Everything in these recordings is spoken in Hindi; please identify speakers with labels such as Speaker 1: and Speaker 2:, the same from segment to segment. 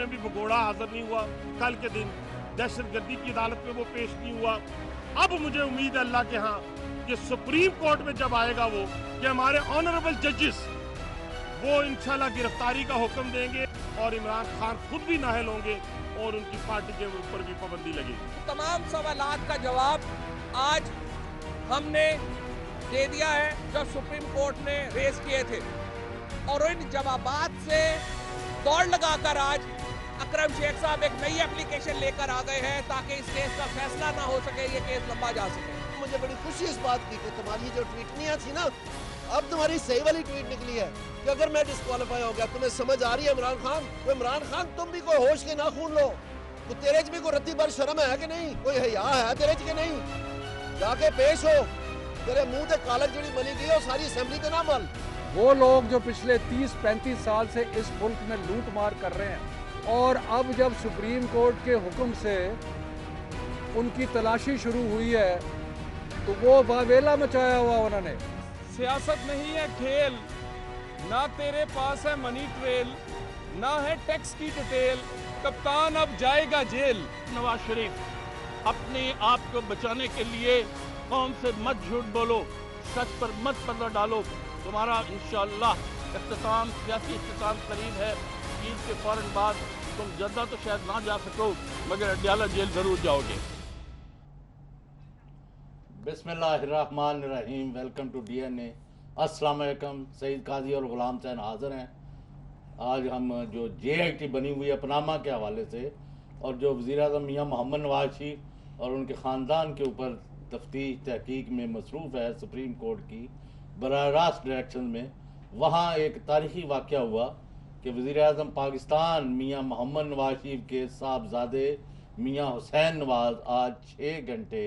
Speaker 1: में भी भगोड़ा हाजिर नहीं हुआ, कल के दिन दहशतगर्दी की अदालत में वो पेश नहीं हुआ। अब मुझे उम्मीद है अल्लाह के यहाँ कि सुप्रीम कोर्ट में जब आएगा वो, कि हमारे ऑनरेबल जजेस वो इंशाल्लाह गिरफ्तारी का हुक्म देंगे और इमरान खान खुद भी नाहल होंगे और उनकी पार्टी के ऊपर भी पाबंदी लगेगी।
Speaker 2: तमाम सवालात का जवाब आज हमने दे दिया है जो सुप्रीम कोर्ट ने रेज किए थे, और इन जवाबात से दौड़ लगाकर आज अकरम शेख साहब एक नई एप्लीकेशन लेकर आ गए हैं ताकि इस केस का फैसला ना हो सके, ये केस लंबा जा सके।
Speaker 3: मुझे बड़ी खुशी इस बात की कि तुम्हारी जो ट्वीटनियां थी ना, अब तुम्हारी सही वाली ट्वीट निकली है कि अगर मैं डिस्क्वालीफाई हो गया, तुम्हें समझ आ रही है इमरान खान, तो इमरान खान तुम भी कोई होश के नाखून लो, तो तेरे च भी कोई रत्ती भर शर्म है कि नहीं, कोई हया है तेरे च कि नहीं, जाके पेश हो, तेरे मुंह से कालक जड़ी बनी गई और सारी असेंबली के ना मल।
Speaker 4: वो लोग जो पिछले 30-35 साल से इस मुल्क में लूट मार कर रहे हैं, और अब जब सुप्रीम कोर्ट के हुक्म से उनकी तलाशी शुरू हुई है तो वो वावेला मचाया हुआ उन्होंने।
Speaker 2: सियासत नहीं है खेल, ना तेरे पास है मनी ट्रेल, ना है टैक्स की डिटेल, कप्तान अब जाएगा जेल।
Speaker 1: नवाज शरीफ, अपने आप को बचाने के लिए कौम से मत झूठ बोलो, सच पर मत पर्दा डालो। तुम्हारा इंशाअल्लाह इख्तिताम, सियासी इख्तिताम करीब है। ईद के फौरन बाद तुम जद्दा तो शायद ना जा सको, मगर अडयाला जेल जरूर जाओगे।
Speaker 5: बिस्मिल्लाहिर्रहमानिर्रहीम। Welcome to DNA। अस्सलाम वालेकुम। सईद काजी और गुलाम हुसैन हाजिर हैं। आज हम जो JIT बनी हुई है पनामा के हवाले से, और जो वज़ीर-ए-आज़म मियां मोहम्मद नवाज शरीफ और उनके ख़ानदान के ऊपर तफ्तीश तहकीक में मसरूफ़ है सुप्रीम कोर्ट की बराह रास्त डायरेक्शन में, वहाँ एक तारीख़ी वाक़या हुआ कि वज़ीर-ए-आज़म पाकिस्तान मियां मोहम्मद नवाज शरीफ के साहबजादे मियां हुसैन नवाज आज 6 घंटे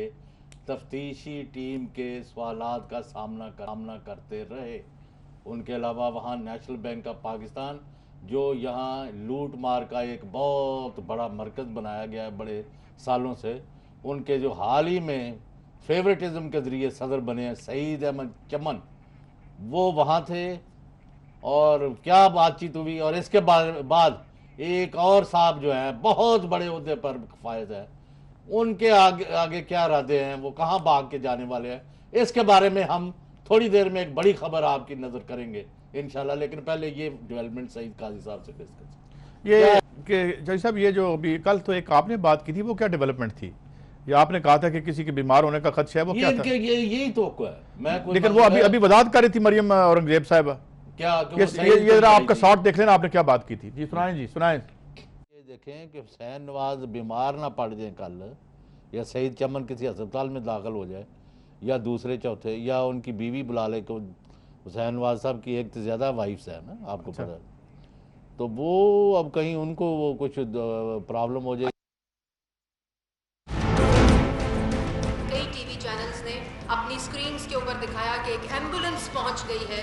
Speaker 5: तफ्तीशी टीम के सवालात का सामना करते रहे। उनके अलावा वहाँ नेशनल बैंक ऑफ पाकिस्तान, जो यहाँ लूट मार का एक बहुत बड़ा मरकज़ बनाया गया है बड़े सालों से, उनके जो हाल ही में फेवरेटिज्म के ज़रिए सदर बने हैं सईद अहमद चमन, वो वहाँ थे और क्या बातचीत हुई। और इसके बाद एक और साहब जो हैं बहुत बड़े ओहदे पर फायज है, उनके आगे क्या इरादे हैं, वो कहाँ भाग के जाने वाले हैं, इसके बारे में हम थोड़ी देर में एक बड़ी खबर आपकी नज़र करेंगे इंशाल्लाह। लेकिन पहले ये डेवलपमेंट सईद काजी साहब से डिस्कस।
Speaker 6: ये कि जज साहब, ये जो अभी कल तो एक आपने बात की थी, वो क्या डेवलपमेंट थी? ये आपने कहा था कि किसी के बीमार होने का खदशा है, वो क्या था?
Speaker 5: यही तो है। मैं
Speaker 6: लेकिन वो अभी वजाहत कर रही थी मरियम औरंगजेब साहिबा।
Speaker 5: क्या
Speaker 6: ये जरा आपका शॉर्ट देख लेना, आपने क्या बात की थी। जी सुनाएं।
Speaker 5: ये देखें कि हुसैन नवाज बीमार ना पड़ जाए कल, या सईद चमन किसी अस्पताल में दाखिल हो जाए, या दूसरे चौथे, या उनकी बीवी बुला ले। को हुसैन नवाज साहब की एक से ज़्यादा वाइफ्स है ना, आपको पता है, तो वो अब कहीं उनको वो कुछ प्रॉब्लम हो जाए।
Speaker 7: कई टीवी चैनल्स ने अपनी स्क्रीन्स के ऊपर दिखाया कि एक एम्बुलेंस पहुंच गई है,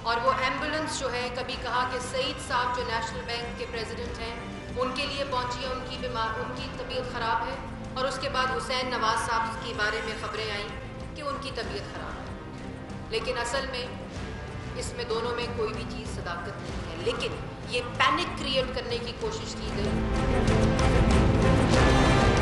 Speaker 7: और वो एम्बुलेंस जो है, कभी कहा कि सईद साहब जो नेशनल बैंक के प्रेसिडेंट हैं उनके लिए पहुंची है, उनकी तबीयत ख़राब है, और उसके बाद हुसैन नवाज साहब के बारे में खबरें आई कि उनकी तबीयत ख़राब है। लेकिन असल में इसमें दोनों में कोई भी चीज़ सदाकत नहीं है, लेकिन ये पैनिक क्रिएट करने की कोशिश की गई।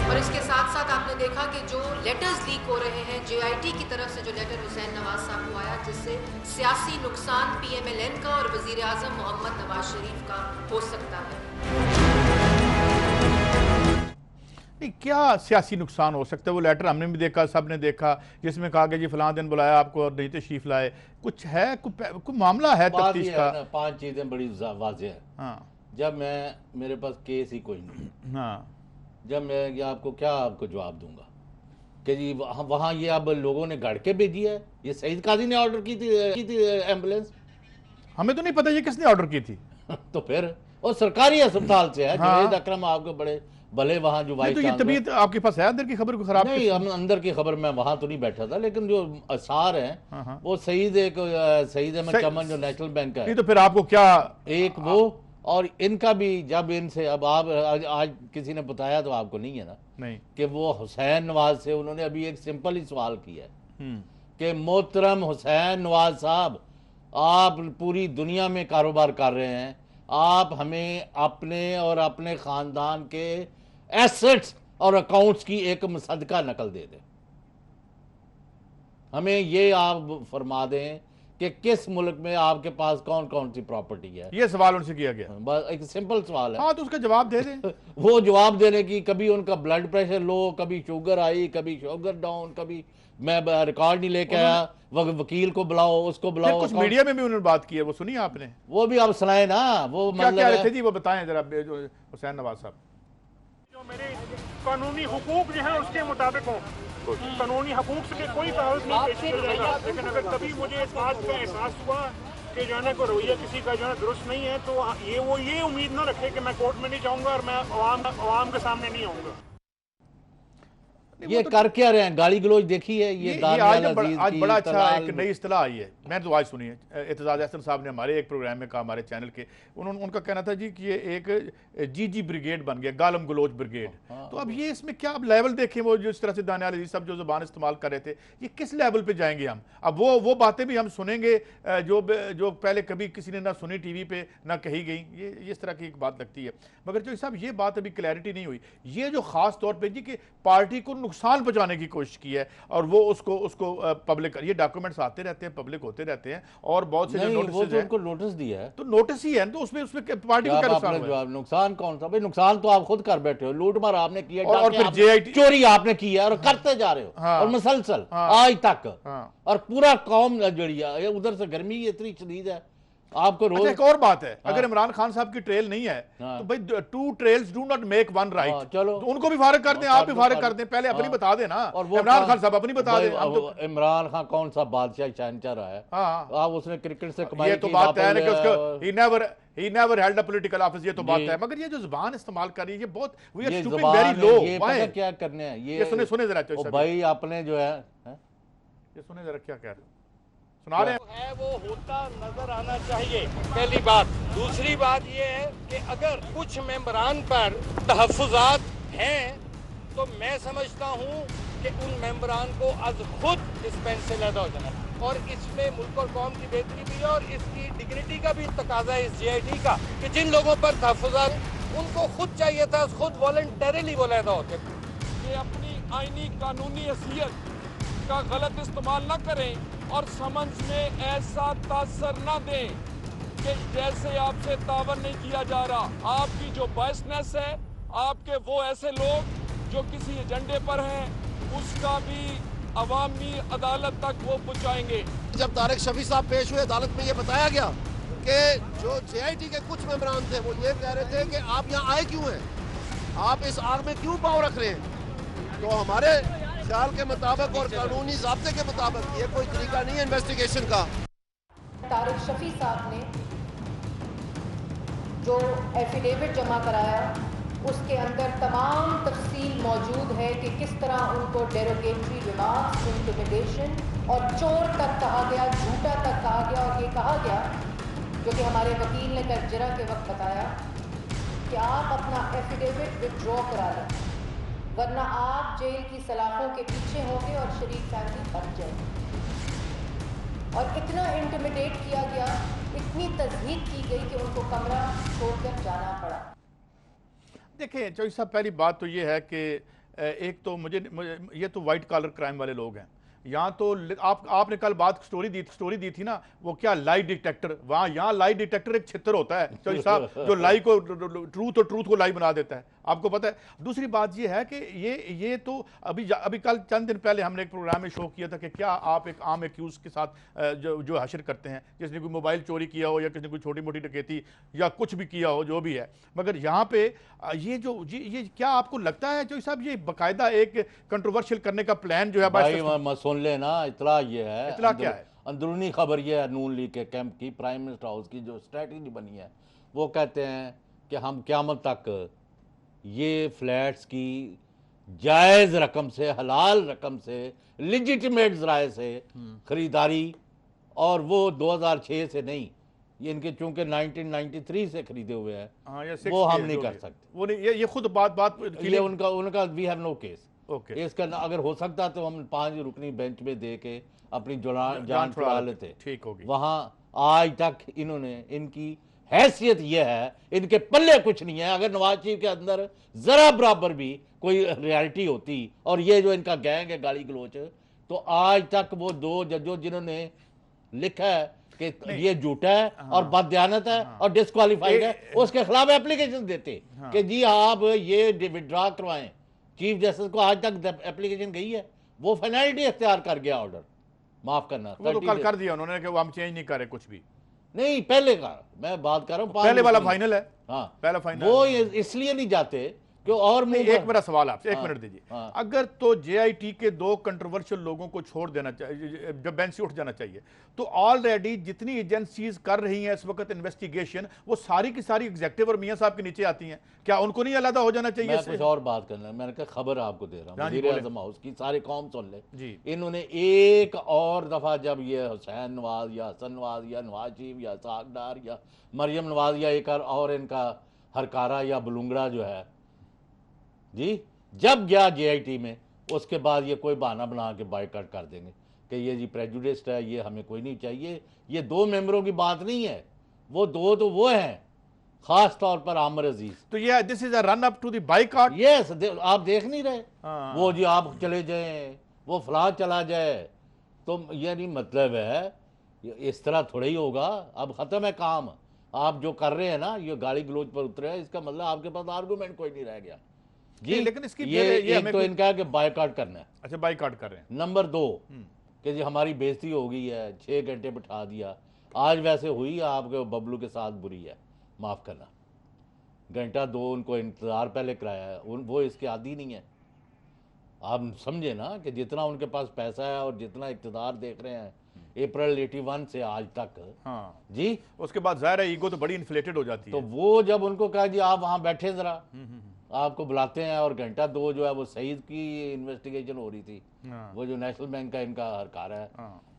Speaker 7: और इसके साथ साथ आपने देखा कि जो लेटर्स लीक हो रहे हैं JIT की तरफ से, जो लेटर हुसैन नवाज साहब को आया, जिससे सियासी नुकसान PMLN का और वज़ीर आज़म मोहम्मद नवाज शरीफ का हो सकता है।
Speaker 6: नहीं, क्या सियासी नुकसान हो सकता है? वो लेटर हमने भी देखा, सब ने देखा, जिसमें कहा कि जी फलां दिन बुलाया आपको और नहीं तशरीफ लाए। कुछ है, कोई मामला है तफ्तीश का?
Speaker 5: 5 चीज़ें बड़ी वाज़ेह है।
Speaker 6: हाँ,
Speaker 5: जब मेरे पास केस ही कोई नहीं,
Speaker 6: हाँ,
Speaker 5: जब मैं आपको जवाब दूंगा कि जी वहाँ ये अब लोगों ने गढ़ के भेजी है, ये सईद काजी ने ऑर्डर की थी एम्बुलेंस?
Speaker 6: हमें तो नहीं पता ये किसने ऑर्डर की थी।
Speaker 5: तो फिर और सरकारी अस्पताल से है।
Speaker 6: हाँ।
Speaker 5: जुनैद अकरम आपको बड़े भले वहाँ जो वाइस
Speaker 6: तो ये तबीयत आपके पास है अंदर की खबर को खराब?
Speaker 5: नहीं, हम अंदर की खबर, मैं वहाँ तो नहीं बैठा था, लेकिन जो आसार हैं वो सईद अहमद चमन जो नेशनल बैंक का है।
Speaker 6: तो फिर आपको क्या
Speaker 5: एक वो, और इनका भी जब इनसे अब आप आज किसी ने बताया तो आपको नहीं है ना,
Speaker 6: नहीं,
Speaker 5: कि वो हुसैन नवाज से उन्होंने अभी एक सिंपल ही सवाल किया है कि मोहतरम हुसैन नवाज साहब, आप पूरी दुनिया में कारोबार कर रहे हैं, आप हमें अपने और अपने ख़ानदान के एसेट्स और अकाउंट्स की एक मुसद्दका नकल दे दें। हमें ये आप फरमा दें कि किस मुल्क में आपके पास कौन कौन सी प्रॉपर्टी है।
Speaker 6: ये सवाल उनसे किया गया।
Speaker 5: बस एक सिंपल सवाल है।
Speaker 6: हाँ, तो उसका जवाब दे दें।
Speaker 5: वो जवाब देने की, कभी उनका ब्लड प्रेशर लो, कभी शुगर आई, कभी शुगर डाउन, कभी मैं रिकॉर्ड नहीं लेके आया, वकील को बुलाओ, उसको बुलाओ।
Speaker 6: कुछ मीडिया में भी उन्होंने बात की है, वो सुनी आपने?
Speaker 5: वो भी आप सुनाए ना। वो
Speaker 6: क्या
Speaker 5: मतलब
Speaker 6: कह रहे थे जी, वो बताएं जरा, जो हुसैन नवाज साहब।
Speaker 1: जो मेरे कानूनी हुकूक जो है उसके मुताबिक हो, कानूनी हकूक से कोई ताल्लुक नहीं पेश किया जाएगा। लेकिन अगर कभी मुझे इस बात का एहसास हुआ कि जो है ना कोई रवैया किसी का जो है दुरुस्त नहीं है, तो ये उम्मीद ना रखे कि मैं कोर्ट में नहीं जाऊंगा और मैं अवाम के सामने नहीं आऊंगा।
Speaker 5: ये कर क्या रहे हैं? गाली गलोच देखी है ये
Speaker 6: आज बड़ा अच्छा एक नई इस्तिलाह आई है, मैं तो आज सुनी है। एतजाज अहसन साहब ने हमारे एक प्रोग्राम में कहा, हमारे चैनल के, उनका कहना था जी कि ये एक जीजी ब्रिगेड बन गया, गालम गलोच ब्रिगेड। तो अब ये इसमें क्या आप लेवल देखें, वो जिस तरह से दानियाल अजीज साहब जो ज़बान इस्तेमाल कर रहे थे, ये किस लेवल पे जाएंगे हम? अब वो बातें भी हम सुनेंगे जो पहले कभी किसी ने ना सुनी टीवी पे ना कही गई। ये इस तरह की एक बात लगती है। मगर जो साहब ये बात अभी क्लैरिटी नहीं हुई, ये जो खास तौर पर जी कि पार्टी को नुकसान पहुंचाने की कोशिश की है और वो उसको पब्लिक, ये डॉक्यूमेंट्स आते रहते हैं, पब्लिक होते रहते हैं, और बहुत से जो नोटिस
Speaker 5: है, उनको नोटिस दिया है,
Speaker 6: तो नोटिस ही है, तो उसमें पार्टी को क्या नुकसान हुआ?
Speaker 5: नुकसान कौन सा भाई? नुकसान तो आप खुद कर बैठे हो। लूट मार आपने किया,
Speaker 6: और फिर जेआईटी
Speaker 5: चोरी आपने की है और करते जा रहे हो। हाँ, और मुसलसल आज तक। हाँ, और पूरा कौम जड़ी है उधर से। गर्मी इतनी शदीद है आपको रोज।
Speaker 6: एक और बात है, अगर इमरान खान साहब की ट्रेल नहीं है तो भाई two trails do not make one right.
Speaker 5: चलो
Speaker 6: तो उनको भी फारिग कर दें, आप भी फारिग कर दें, पहले अपनी बता दें ना। और इमरान खान साहब अपनी बता दें।
Speaker 5: इमरान खान कौन सा बादशाह शहंशाह रहा है? आप उसने क्रिकेट से कमाई,
Speaker 6: ये तो बात है ना कि उसको he never held a political office, ये तो बात है। मगर ये जो जुबान इस्तेमाल कर रही है, ये बहुत we are stooping very low।
Speaker 5: ये पता क्या करने हैं? ये
Speaker 6: सुने जरा
Speaker 5: भाई आपने जो है,
Speaker 6: ये सुने जरा क्या कह रहे हो, सुना रहे
Speaker 8: हैं। वो होता नजर आना चाहिए, पहली बात। दूसरी बात ये है कि अगर कुछ मेंबरान पर तहफ़्फ़ुज़ात हैं तो मैं समझता हूँ कि उन मेंबरान को आज खुद इस बेंच से लैदा हो जाना, और इसमें मुल्क और कौम की बेहतरी भी है और इसकी डिग्निटी का भी तकाजा है इस JIT का, कि जिन लोगों पर तहफ़्फ़ुज़ात उनको खुद चाहिए था, खुद वॉलंटरीली वो लैदा होते।
Speaker 9: ये अपनी आईनी कानूनी हैसियत का गलत इस्तेमाल न करें और समझ में ऐसा तासर न दें कि जैसे आपसे तावन नहीं किया जा रहा। आपकी जो बायसनेस है, आपके वो ऐसे लोग जो किसी एजेंडे पर हैं, उसका भी अवामी अदालत तक वो पहुंचाएंगे।
Speaker 3: जब तारिक शफी साहब पेश हुए अदालत में, ये बताया गया कि जो JIT के कुछ मेंबरान थे वो ये कह रहे थे कि आप यहाँ आए क्यों हैं, आप इस आग में क्यों पाँव रख रहे हैं। तो हमारे ख्याल के मुताबिक और कानूनी ज़ाब्ते के मुताबिक ये कोई तरीका नहीं है इन्वेस्टिगेशन का।
Speaker 7: तारिक शफी साहब ने जो एफिडेविट जमा कराया उसके अंदर तमाम तफसील मौजूद है कि किस तरह उनको डेरोगेटरी रिमार्क्स, इंटिमिडेशन और चोर तक कहा गया, झूठा तक कहा गया। और ये कहा गया, जो कि हमारे वकील ने तर्जरा के वक्त बताया, कि आप अपना एफिडेविट विथड्रॉ करा लें, वरना आप जेल की सलाखों के पीछे होंगे और शरीफ फैमिली बन जाएगी। और इतना इंटिमिडेट किया गया, इतनी तज़हीक की गई कि उनको कमरा छोड़कर जाना पड़ा।
Speaker 6: देखें चौधरी साहब, पहली बात तो ये है कि एक तो मुझे ये तो वाइट कॉलर क्राइम वाले लोग हैं। यहाँ तो आपने कल बात स्टोरी दी थी ना, वो क्या लाई डिटेक्टर, वहाँ यहाँ लाई डिटेक्टर एक छितर होता है चौधरी साहब, जो लाई को ट्रूथ को लाई बना देता है, आपको पता है। दूसरी बात ये है कि ये तो अभी कल चंद दिन पहले हमने एक प्रोग्राम में शो किया था कि क्या आप एक आम एक्यूज के साथ जो हशर करते हैं, जिसने कोई मोबाइल चोरी किया हो या किसी ने कोई छोटी मोटी डकैती या कुछ भी किया हो, जो भी है। मगर यहाँ पे ये क्या आपको लगता है चौधरी साहब, ये बाकायदा एक कंट्रोवर्शियल करने का प्लान जो है?
Speaker 5: भाई सुन लेना, इतला ये है,
Speaker 6: इतला क्या है?
Speaker 5: अंदरूनी खबर ये है, नून लीग के कैंप की, प्राइम मिनिस्टर हाउस की जो स्ट्रेटजी बनी है, वो कहते हैं कि हम क़यामत तक ये फ्लैट्स की जायज़ रकम से, हलाल रकम से, लिजिटिमेट ज़राए से खरीदारी, और वो 2006 से नहीं, ये इनके चूंकि 1993 से खरीदे हुए हैं, वो हम नहीं कर सकते।
Speaker 6: वो नहीं, ये खुद बात
Speaker 5: ये उनका we have no case.
Speaker 6: Okay,
Speaker 5: इसका अगर हो सकता तो हम 5 रुकनी बेंच में दे के अपनी जान छुड़ा लेते,
Speaker 6: ठीक होगी।
Speaker 5: वहाँ आज तक इन्होंने इनकी हैसियत ये है, इनके पल्ले कुछ नहीं है। अगर नवाज शरीफ के अंदर जरा बराबर भी कोई रियलिटी होती और ये जो इनका गैंग है गाली गलोच, तो आज तक वो 2 जजों जिन्होंने लिखा है कि ये झूठा है और बददियानत है और डिस्क्वालीफाइड है, उसके खिलाफ एप्लीकेशन देते कि जी आप ये विड्रॉ करवाएं। चीफ जस्टिस को आज तक एप्लीकेशन गई है, वो फाइनलिटी इख्तियार कर गया ऑर्डर, माफ करना
Speaker 6: वो तो कल कर दिया उन्होंने कि वो हम चेंज नहीं कर रहे कुछ भी।
Speaker 5: नहीं, पहले का मैं बात कर रहा हूँ,
Speaker 6: पहले वाला फाइनल है।
Speaker 5: हाँ,
Speaker 6: पहला फाइनल
Speaker 5: वो इसलिए नहीं जाते कि और
Speaker 6: एक मेरा सवाल आपसे, 1 मिनट दीजिए।
Speaker 5: हाँ।
Speaker 6: अगर तो जेआईटी के 2 कंट्रोवर्शियल लोगों को छोड़ देना चाहिए, जब बेंच से उठ जाना चाहिए, तो ऑलरेडी जितनी एजेंसीज कर रही हैं इस वक्त इन्वेस्टिगेशन, वो सारी की सारी एग्जेक्टिव और मियां साहब के नीचे आती हैं, क्या उनको नहीं अलग हो जाना चाहिए?
Speaker 5: मैं कुछ और बात करना, मैंने कहा खबर आपको दे रहा हूँ, वज़ीर आज़म हाउस की, सारे कौम सुन ले
Speaker 6: जी।
Speaker 5: इन्होंने एक और दफा जब ये हुसैन नवाज या हसन नवाज या नवाज शरीफ या इसहाक डार या मरियम नवाज या एक और इनका हरकारा या बुलुंगड़ा जो है जी, जब गया जेआईटी में, उसके बाद ये कोई बहाना बना के बायकॉट कर देंगे कि ये जी प्रेजुडिस्ड है, ये हमें कोई नहीं चाहिए। ये 2 मेंबरों की बात नहीं है, वो 2 तो वो हैं, खास तौर पर आमिर अजीज।
Speaker 6: तो ये this is a run up to the boycott.
Speaker 5: Yes, आप देख नहीं रहे?
Speaker 6: हाँ।
Speaker 5: वो जी आप चले जाएं, वो फलां चला जाए, तो ये नहीं मतलब है, इस तरह थोड़ा ही होगा। अब खत्म है काम, आप जो कर रहे हैं ना, ये गाली गलोच पर उतरे हैं, इसका मतलब आपके पास आर्गूमेंट कोई नहीं रह गया जी।
Speaker 6: लेकिन इसकी
Speaker 5: ये एक तो इनका कि बायकॉट करना है।
Speaker 6: अच्छा, बायकॉट कर रहे हैं।
Speaker 5: नंबर 2 कि जी हमारी बेइज्जती हो गई है, 6 घंटे बिठा दिया। आज वैसे हुई है आपके बबलू के साथ बुरी है, माफ करना, 1 घंटा 2 उनको इंतजार पहले कराया है, वो इसके आदी नहीं है। आप समझे ना कि जितना उनके पास पैसा है और जितना इक़्तिदार देख रहे हैं अप्रैल 81 से आज तक।
Speaker 6: हाँ
Speaker 5: जी,
Speaker 6: उसके बाद जाहिर है ईगो तो बड़ी इन्फ्लेटेड हो जाती है।
Speaker 5: तो वो जब उनको कहा जी आप वहाँ बैठे जरा, आपको बुलाते हैं, और 1 घंटा 2 जो है वो सईद की इन्वेस्टिगेशन हो रही थी, वो जो नेशनल बैंक का इनका हरकार है।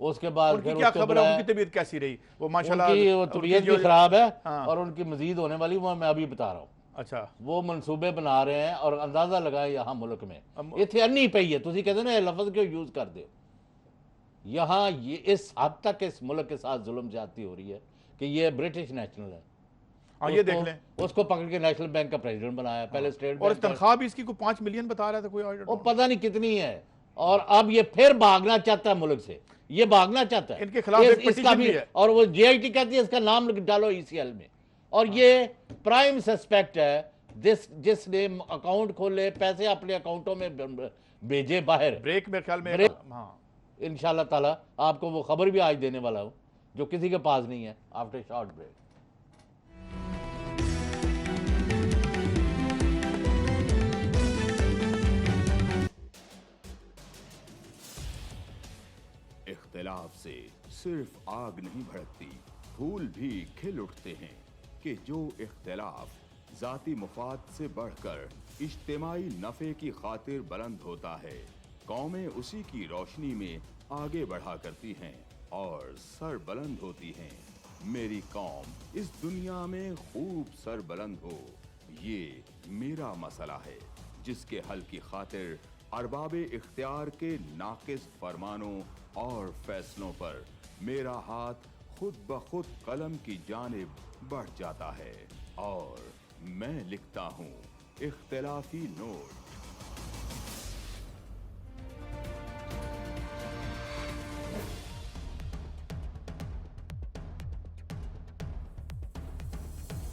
Speaker 5: उसके बाद फिर
Speaker 6: क्या खबर है, उनकी तबीयत कैसी रही? वो माशाल्लाह
Speaker 5: वो तबीयत भी खराब है
Speaker 6: हाँ।
Speaker 5: और उनकी मजीद होने वाली, वो मैं अभी बता रहा हूँ।
Speaker 6: अच्छा,
Speaker 5: वो मनसूबे बना रहे हैं और अंदाजा लगाए यहाँ मुल्क में इतने अन्नी पई है, तुसी कहते ना लफ्ज क्यों यूज कर दो, यहाँ ये इस हद तक इस मुल्क के साथ जुल्म ज्यादती हो रही है कि ये ब्रिटिश नेशनल है।
Speaker 6: हाँ, ये देख लें,
Speaker 5: उसको पकड़ के नेशनल बैंक का प्रेसिडेंट बनाया, पहले स्टेट
Speaker 6: और
Speaker 5: बैंक
Speaker 6: तनख्वाह भी इसकी को 5 मिलियन बता रहा था कोई,
Speaker 5: वो पता नहीं कितनी है, और अब ये फिर भागना चाहता है मुल्क से, ये भागना चाहता है।
Speaker 6: इनके खिलाफ एक
Speaker 5: इसका भी है, और वो जेआईटी कहती है इसका नाम डालो ईसीएल में, और ये प्राइम सस्पेक्ट है जिसने अकाउंट खोले, पैसे अपने अकाउंटों में भेजे बाहर।
Speaker 6: ब्रेक मेरे ख्याल में हाँ,
Speaker 5: इंशाल्लाह ताला आपको वो खबर भी आज देने वाला हूं जो किसी के पास नहीं है, आफ्टर शॉर्ट ब्रेक।
Speaker 10: इख्तिलाफ से सिर्फ आग नहीं भड़कती, फूल भी खिल उठते हैं कि जो इख्तिलाफ जाती मुफाद से बढ़कर इज्तिमाई नफ़े की खातिर बुलंद होता है, कौमें उसी की रोशनी में आगे बढ़ा करती हैं और सर बुलंद होती हैं। मेरी कौम इस दुनिया में खूब सर बुलंद हो, ये मेरा मसला है जिसके हल की खातिर अरबाबे इख्तियार के नाकिस फरमानों और फैसलों पर मेरा हाथ खुद ब खुद कलम की जानिब बढ़ जाता है और मैं लिखता हूँ इख्तिलाफी नोट।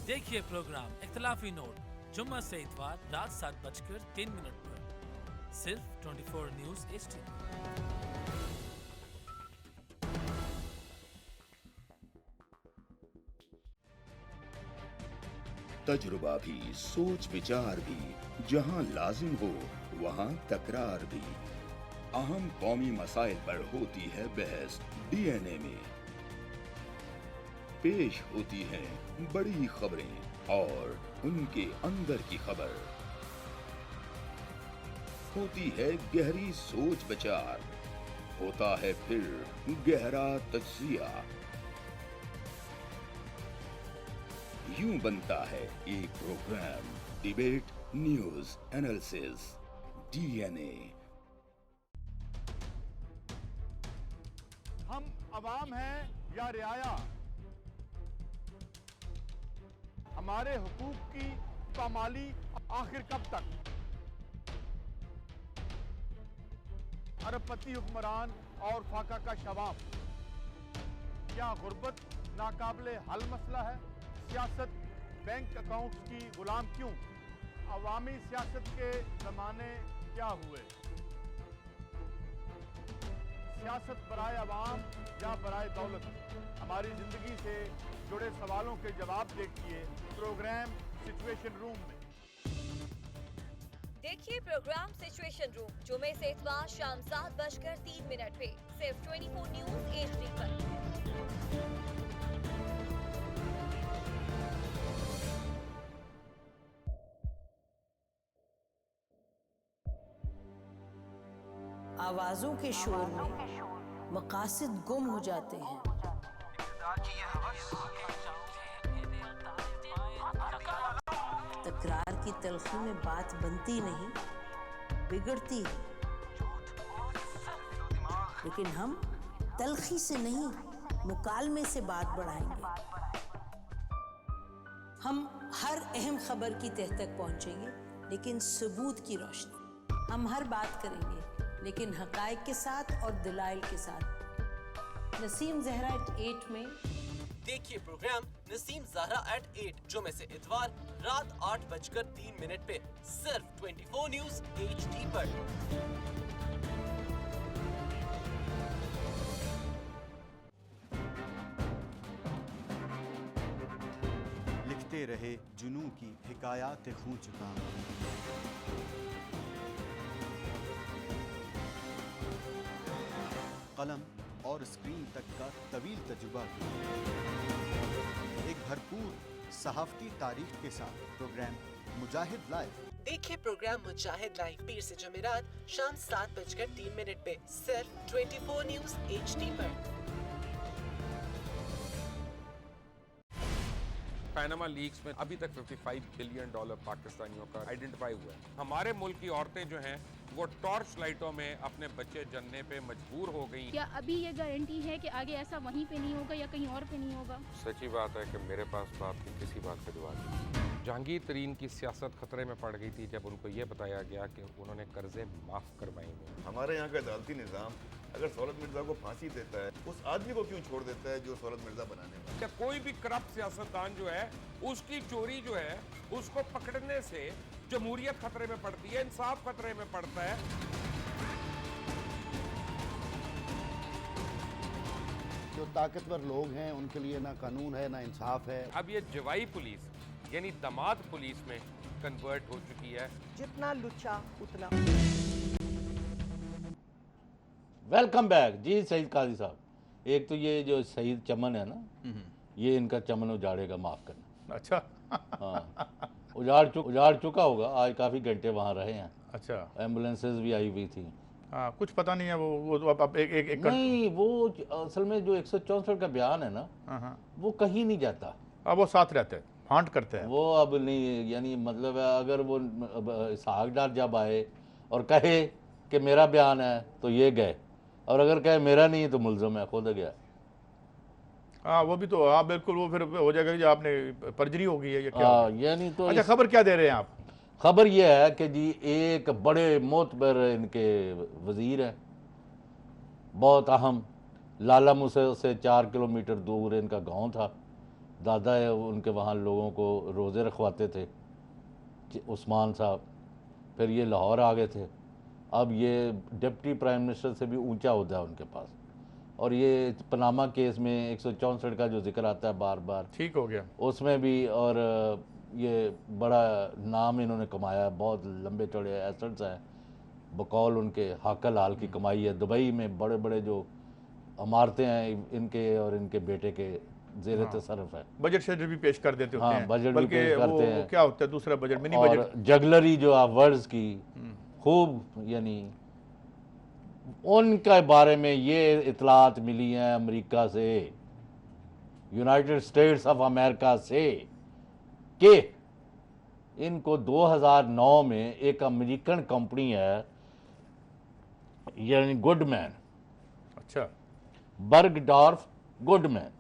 Speaker 11: देखिए प्रोग्राम इख्तिलाफी नोट जुम्मा से इतवार रात 7:03 पर सिर्फ 24 न्यूज़ HD।
Speaker 10: तजुर्बा भी, सोच विचार भी, जहां लाजिम हो वहां तकरार भी। अहम कौमी मसाइल पर होती है बहस डीएनए में। पेश होती हैं बड़ी खबरें और उनके अंदर की खबर। होती है गहरी सोच विचार, होता है फिर गहरा तज्जिया। यूं बनता है एक program debate news analysis DNA.
Speaker 6: हम अवाम हैं या रियाया, हमारे हुकूक की पामाली आखिर कब तक? अरबपति हुक्मरान और फाका का शवाब। क्या गुर्बत नाकाबिले हल मसला है? सियासत बैंक अकाउंट्स की गुलाम क्यों? अवामी सियासत के जमाने क्या हुए? सियासत बराए अवाम या बराए दौलत? हमारी जिंदगी से जुड़े सवालों के जवाब देखिए प्रोग्राम सिचुएशन रूम में।
Speaker 12: देखिए प्रोग्राम सिचुएशन रूम जुमे से इतवार शाम 7:03 पे सिर्फ 24 न्यूज HD पर।
Speaker 13: आवाजों के शोर में मकासद गुम हो जाते हैं। तकरार की तलखी में बात बनती नहीं, बिगड़ती है। लेकिन हम तलखी से नहीं, मुकालमे से बात बढ़ाएंगे। हम हर अहम खबर की तह तक पहुंचेंगे, लेकिन सबूत की रोशनी। हम हर बात करेंगे, लेकिन हकायक के साथ और दलाइल के साथ। नसीम जहरा 8 में
Speaker 14: देखिए प्रोग्राम नसीम ज़हरा @8 जुमे से इतवार रात 8:03 पे सिर्फ 24 न्यूज HD पर।
Speaker 15: लिखते रहे जुनू की हिकायात खूं चुका। कलम और स्क्रीन तक का तवील तजुर्बा। एक भरपूर सहाफती तारीख के साथ प्रोग्राम मुजाहिद लाइव।
Speaker 14: देखिए प्रोग्राम मुजाहिद लाइव पीर से जुमेरात शाम 7:03 पे सिर्फ 24 न्यूज HD पर।
Speaker 9: पैनामा लीक्स में अभी तक $55 बिलियन पाकिस्तानियों का आइडेंटिफाई हुआ है। हमारे मुल्क की औरतें जो हैं वो टॉर्च लाइटों में अपने बच्चे जनने पे मजबूर हो गई।
Speaker 16: क्या अभी ये गारंटी है कि आगे ऐसा वहीं पे नहीं होगा या कहीं और पे नहीं होगा?
Speaker 9: सच्ची बात है कि मेरे पास बाप की किसी बात का जवाब नहीं। जहांगीर तरीन की सियासत खतरे में पड़ गई थी जब उनको ये बताया गया कि उन्होंने कर्जे माफ करवाएंगे।
Speaker 17: हमारे यहाँ का अदालती निज़ाम अगर सौलत मिर्जा को फांसी देता है, उस आदमी को क्यों छोड़ देता है जो सौलत मिर्जा बनाने वाला?
Speaker 9: क्या कोई भी करप्ट सियासतदान जो है उसकी चोरी जो है उसको पकड़ने से जमहूरियत खतरे में पड़ती है, इंसाफ खतरे में पड़ता है।
Speaker 18: जो ताकतवर लोग हैं उनके लिए ना कानून है ना इंसाफ है।
Speaker 9: अब ये जवाई पुलिस यानी दामाद पुलिस में कन्वर्ट हो चुकी है।
Speaker 19: जितना लुच्चा उतना।
Speaker 5: वेलकम बैक जी सईद काजी साहब। एक तो ये जो सईद चमन है ना, ये इनका चमन उजाड़ेगा, माफ करना।
Speaker 6: अच्छा।
Speaker 5: हाँ, उजाड़ चुका होगा। आज काफ़ी घंटे वहाँ रहे हैं।
Speaker 6: अच्छा।
Speaker 5: एम्बुलेंसेज भी आई हुई थी।
Speaker 6: हाँ, कुछ पता नहीं है वो तो अब एक
Speaker 5: नहीं, वो असल में जो 164 का बयान है ना, वो कहीं नहीं जाता।
Speaker 6: अब वो साथ रहते हैं, हांट करते हैं।
Speaker 5: वो अब नहीं, यानी मतलब अगर वो इसहाक डार जब आए और कहे कि मेरा बयान है तो ये गए, और अगर कहे मेरा नहीं है तो मुल्ज़म है, खुद गया।
Speaker 6: हाँ, वो भी तो, हाँ बिल्कुल, वो फिर हो जाएगा कि आपने परजरी हो गई है या क्या?
Speaker 5: यानी तो
Speaker 6: अच्छा, खबर क्या दे रहे हैं आप?
Speaker 5: खबर ये है कि जी एक बड़े मोतबर इनके वजीर हैं, बहुत अहम, लाला मुसे से 4 किलोमीटर दूर इनका गांव था। दादा है उनके, वहाँ लोगों को रोज़े रखवाते थे, उस्मान साहब। फिर ये लाहौर आ गए थे। अब ये डिप्टी प्राइम मिनिस्टर से भी ऊंचा होता है उनके पास। और ये पनामा केस में 164 का जो जिक्र आता है बार बार,
Speaker 6: ठीक हो गया
Speaker 5: उसमें भी, और ये बड़ा नाम इन्होंने कमाया, बहुत लंबे चौड़े एसेट्स हैं, बकौल उनके हाकल हाल की कमाई है। दुबई में बड़े बड़े जो इमारतें हैं इनके और इनके बेटे के ज़ेर तसर्रुफ है।
Speaker 6: बजट शेड्यूल भी पेश कर देते होते हैं।
Speaker 5: बजट भी पेश करते हैं।
Speaker 6: क्या होता है दूसरा बजट, मिनी
Speaker 5: और
Speaker 6: बजट,
Speaker 5: जगलरी जो आप वर्ड्स की खूब, यानी उनके बारे में ये इतलात मिली हैं अमेरिका से, यूनाइटेड स्टेट्स ऑफ अमेरिका से, कि इनको 2009 में एक अमेरिकन कंपनी है यानी गुडमैन,
Speaker 6: अच्छा,
Speaker 5: बर्गडॉर्फ गुडमैन,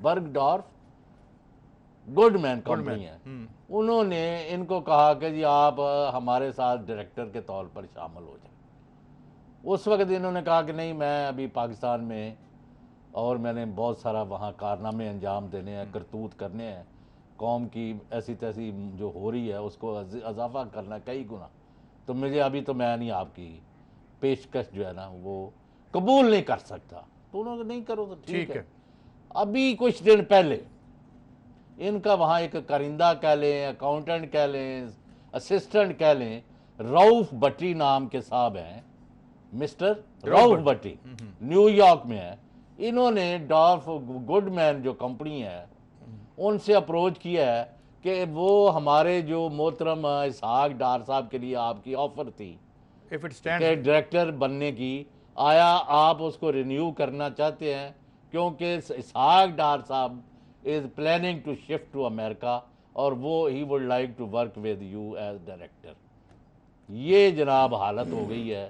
Speaker 5: बर्गडॉर्फ गुडमैन कंपनी है, उन्होंने इनको कहा कि जी आप हमारे साथ डायरेक्टर के तौर पर शामिल हो जाए। उस वक्त इन्होंने कहा कि नहीं, मैं अभी पाकिस्तान में और मैंने बहुत सारा वहाँ कारनामे अंजाम देने हैं, करतूत करने हैं, कौम की ऐसी तैसी जो हो रही है उसको इजाफा करना कई गुना, तो मुझे अभी तो मैं नहीं आपकी पेशकश जो है ना वो कबूल नहीं कर सकता। तो उन्होंने नहीं करो तो ठीक है। अभी कुछ दिन पहले इनका वहाँ एक करिंदा कह लें, अकाउंटेंट कह लें, असिस्टेंट कह लें, रऊफ भट्टी नाम के साहब हैं, मिस्टर रऊफ भट्टी, न्यूयॉर्क में है। इन्होंने डॉफ गुडमैन जो कंपनी है उनसे अप्रोच किया है कि वो हमारे जो मोहतरम इसहाक डार साहब के लिए आपकी ऑफर थी कि डायरेक्टर बनने की, आया आप उसको रिन्यू करना चाहते हैं, क्योंकि इसहाक डार साहब is planning to shift to America और वो ही would like to work with you as director. ये जनाब हालत हो गई है।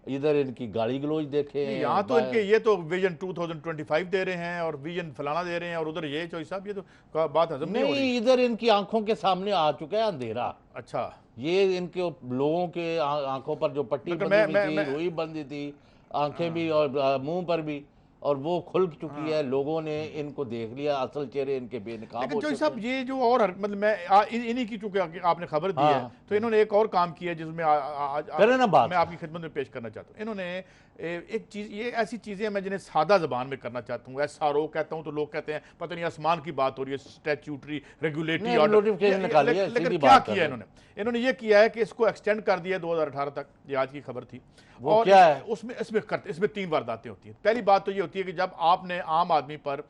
Speaker 5: इधर इनकी गाली गलोच देखे,
Speaker 6: यहाँ तो इनके ये तो विजन 2025 दे रहे हैं और विजन फलाना दे रहे हैं, और उधर ये चौधरी साहब ये तो बात हजम नहीं हो रही।
Speaker 5: इधर इनकी आंखों के सामने आ चुका है अंधेरा।
Speaker 6: अच्छा,
Speaker 5: ये इनके लोगों के आंखों पर जो पट्टी बंधी थी, रुई बंधी थी, आंखें भी और मुंह पर भी, और वो खुल चुकी है। लोगों ने इनको देख लिया, असल चेहरे इनके बेनकाब हो चुके हैं।
Speaker 6: साहब ये जो और मतलब मैं इन्हीं की चूंकि आपने खबर दी है तो इन्होंने एक और काम किया जिसमें मैं आपकी खिदमत में पेश करना चाहता हूँ। इन्होंने एक चीज, ये ऐसी चीजें मैं जिन्हें सादा जबान में करना चाहता हूँ, SRO कहता हूँ तो लोग कहते हैं पता नहीं आसमान की बात हो रही है, स्टैट्यूटरी रेगुलेटरी ऑर्डर, लेकिन क्या किया इन्होंने ये किया है कि इसको एक्सटेंड कर दिया 2018 तक। ये आज की खबर थी। और क्या है इसमें 3 वारदातें होती हैं। पहली बात तो ये होती है कि जब आपने आम आदमी पर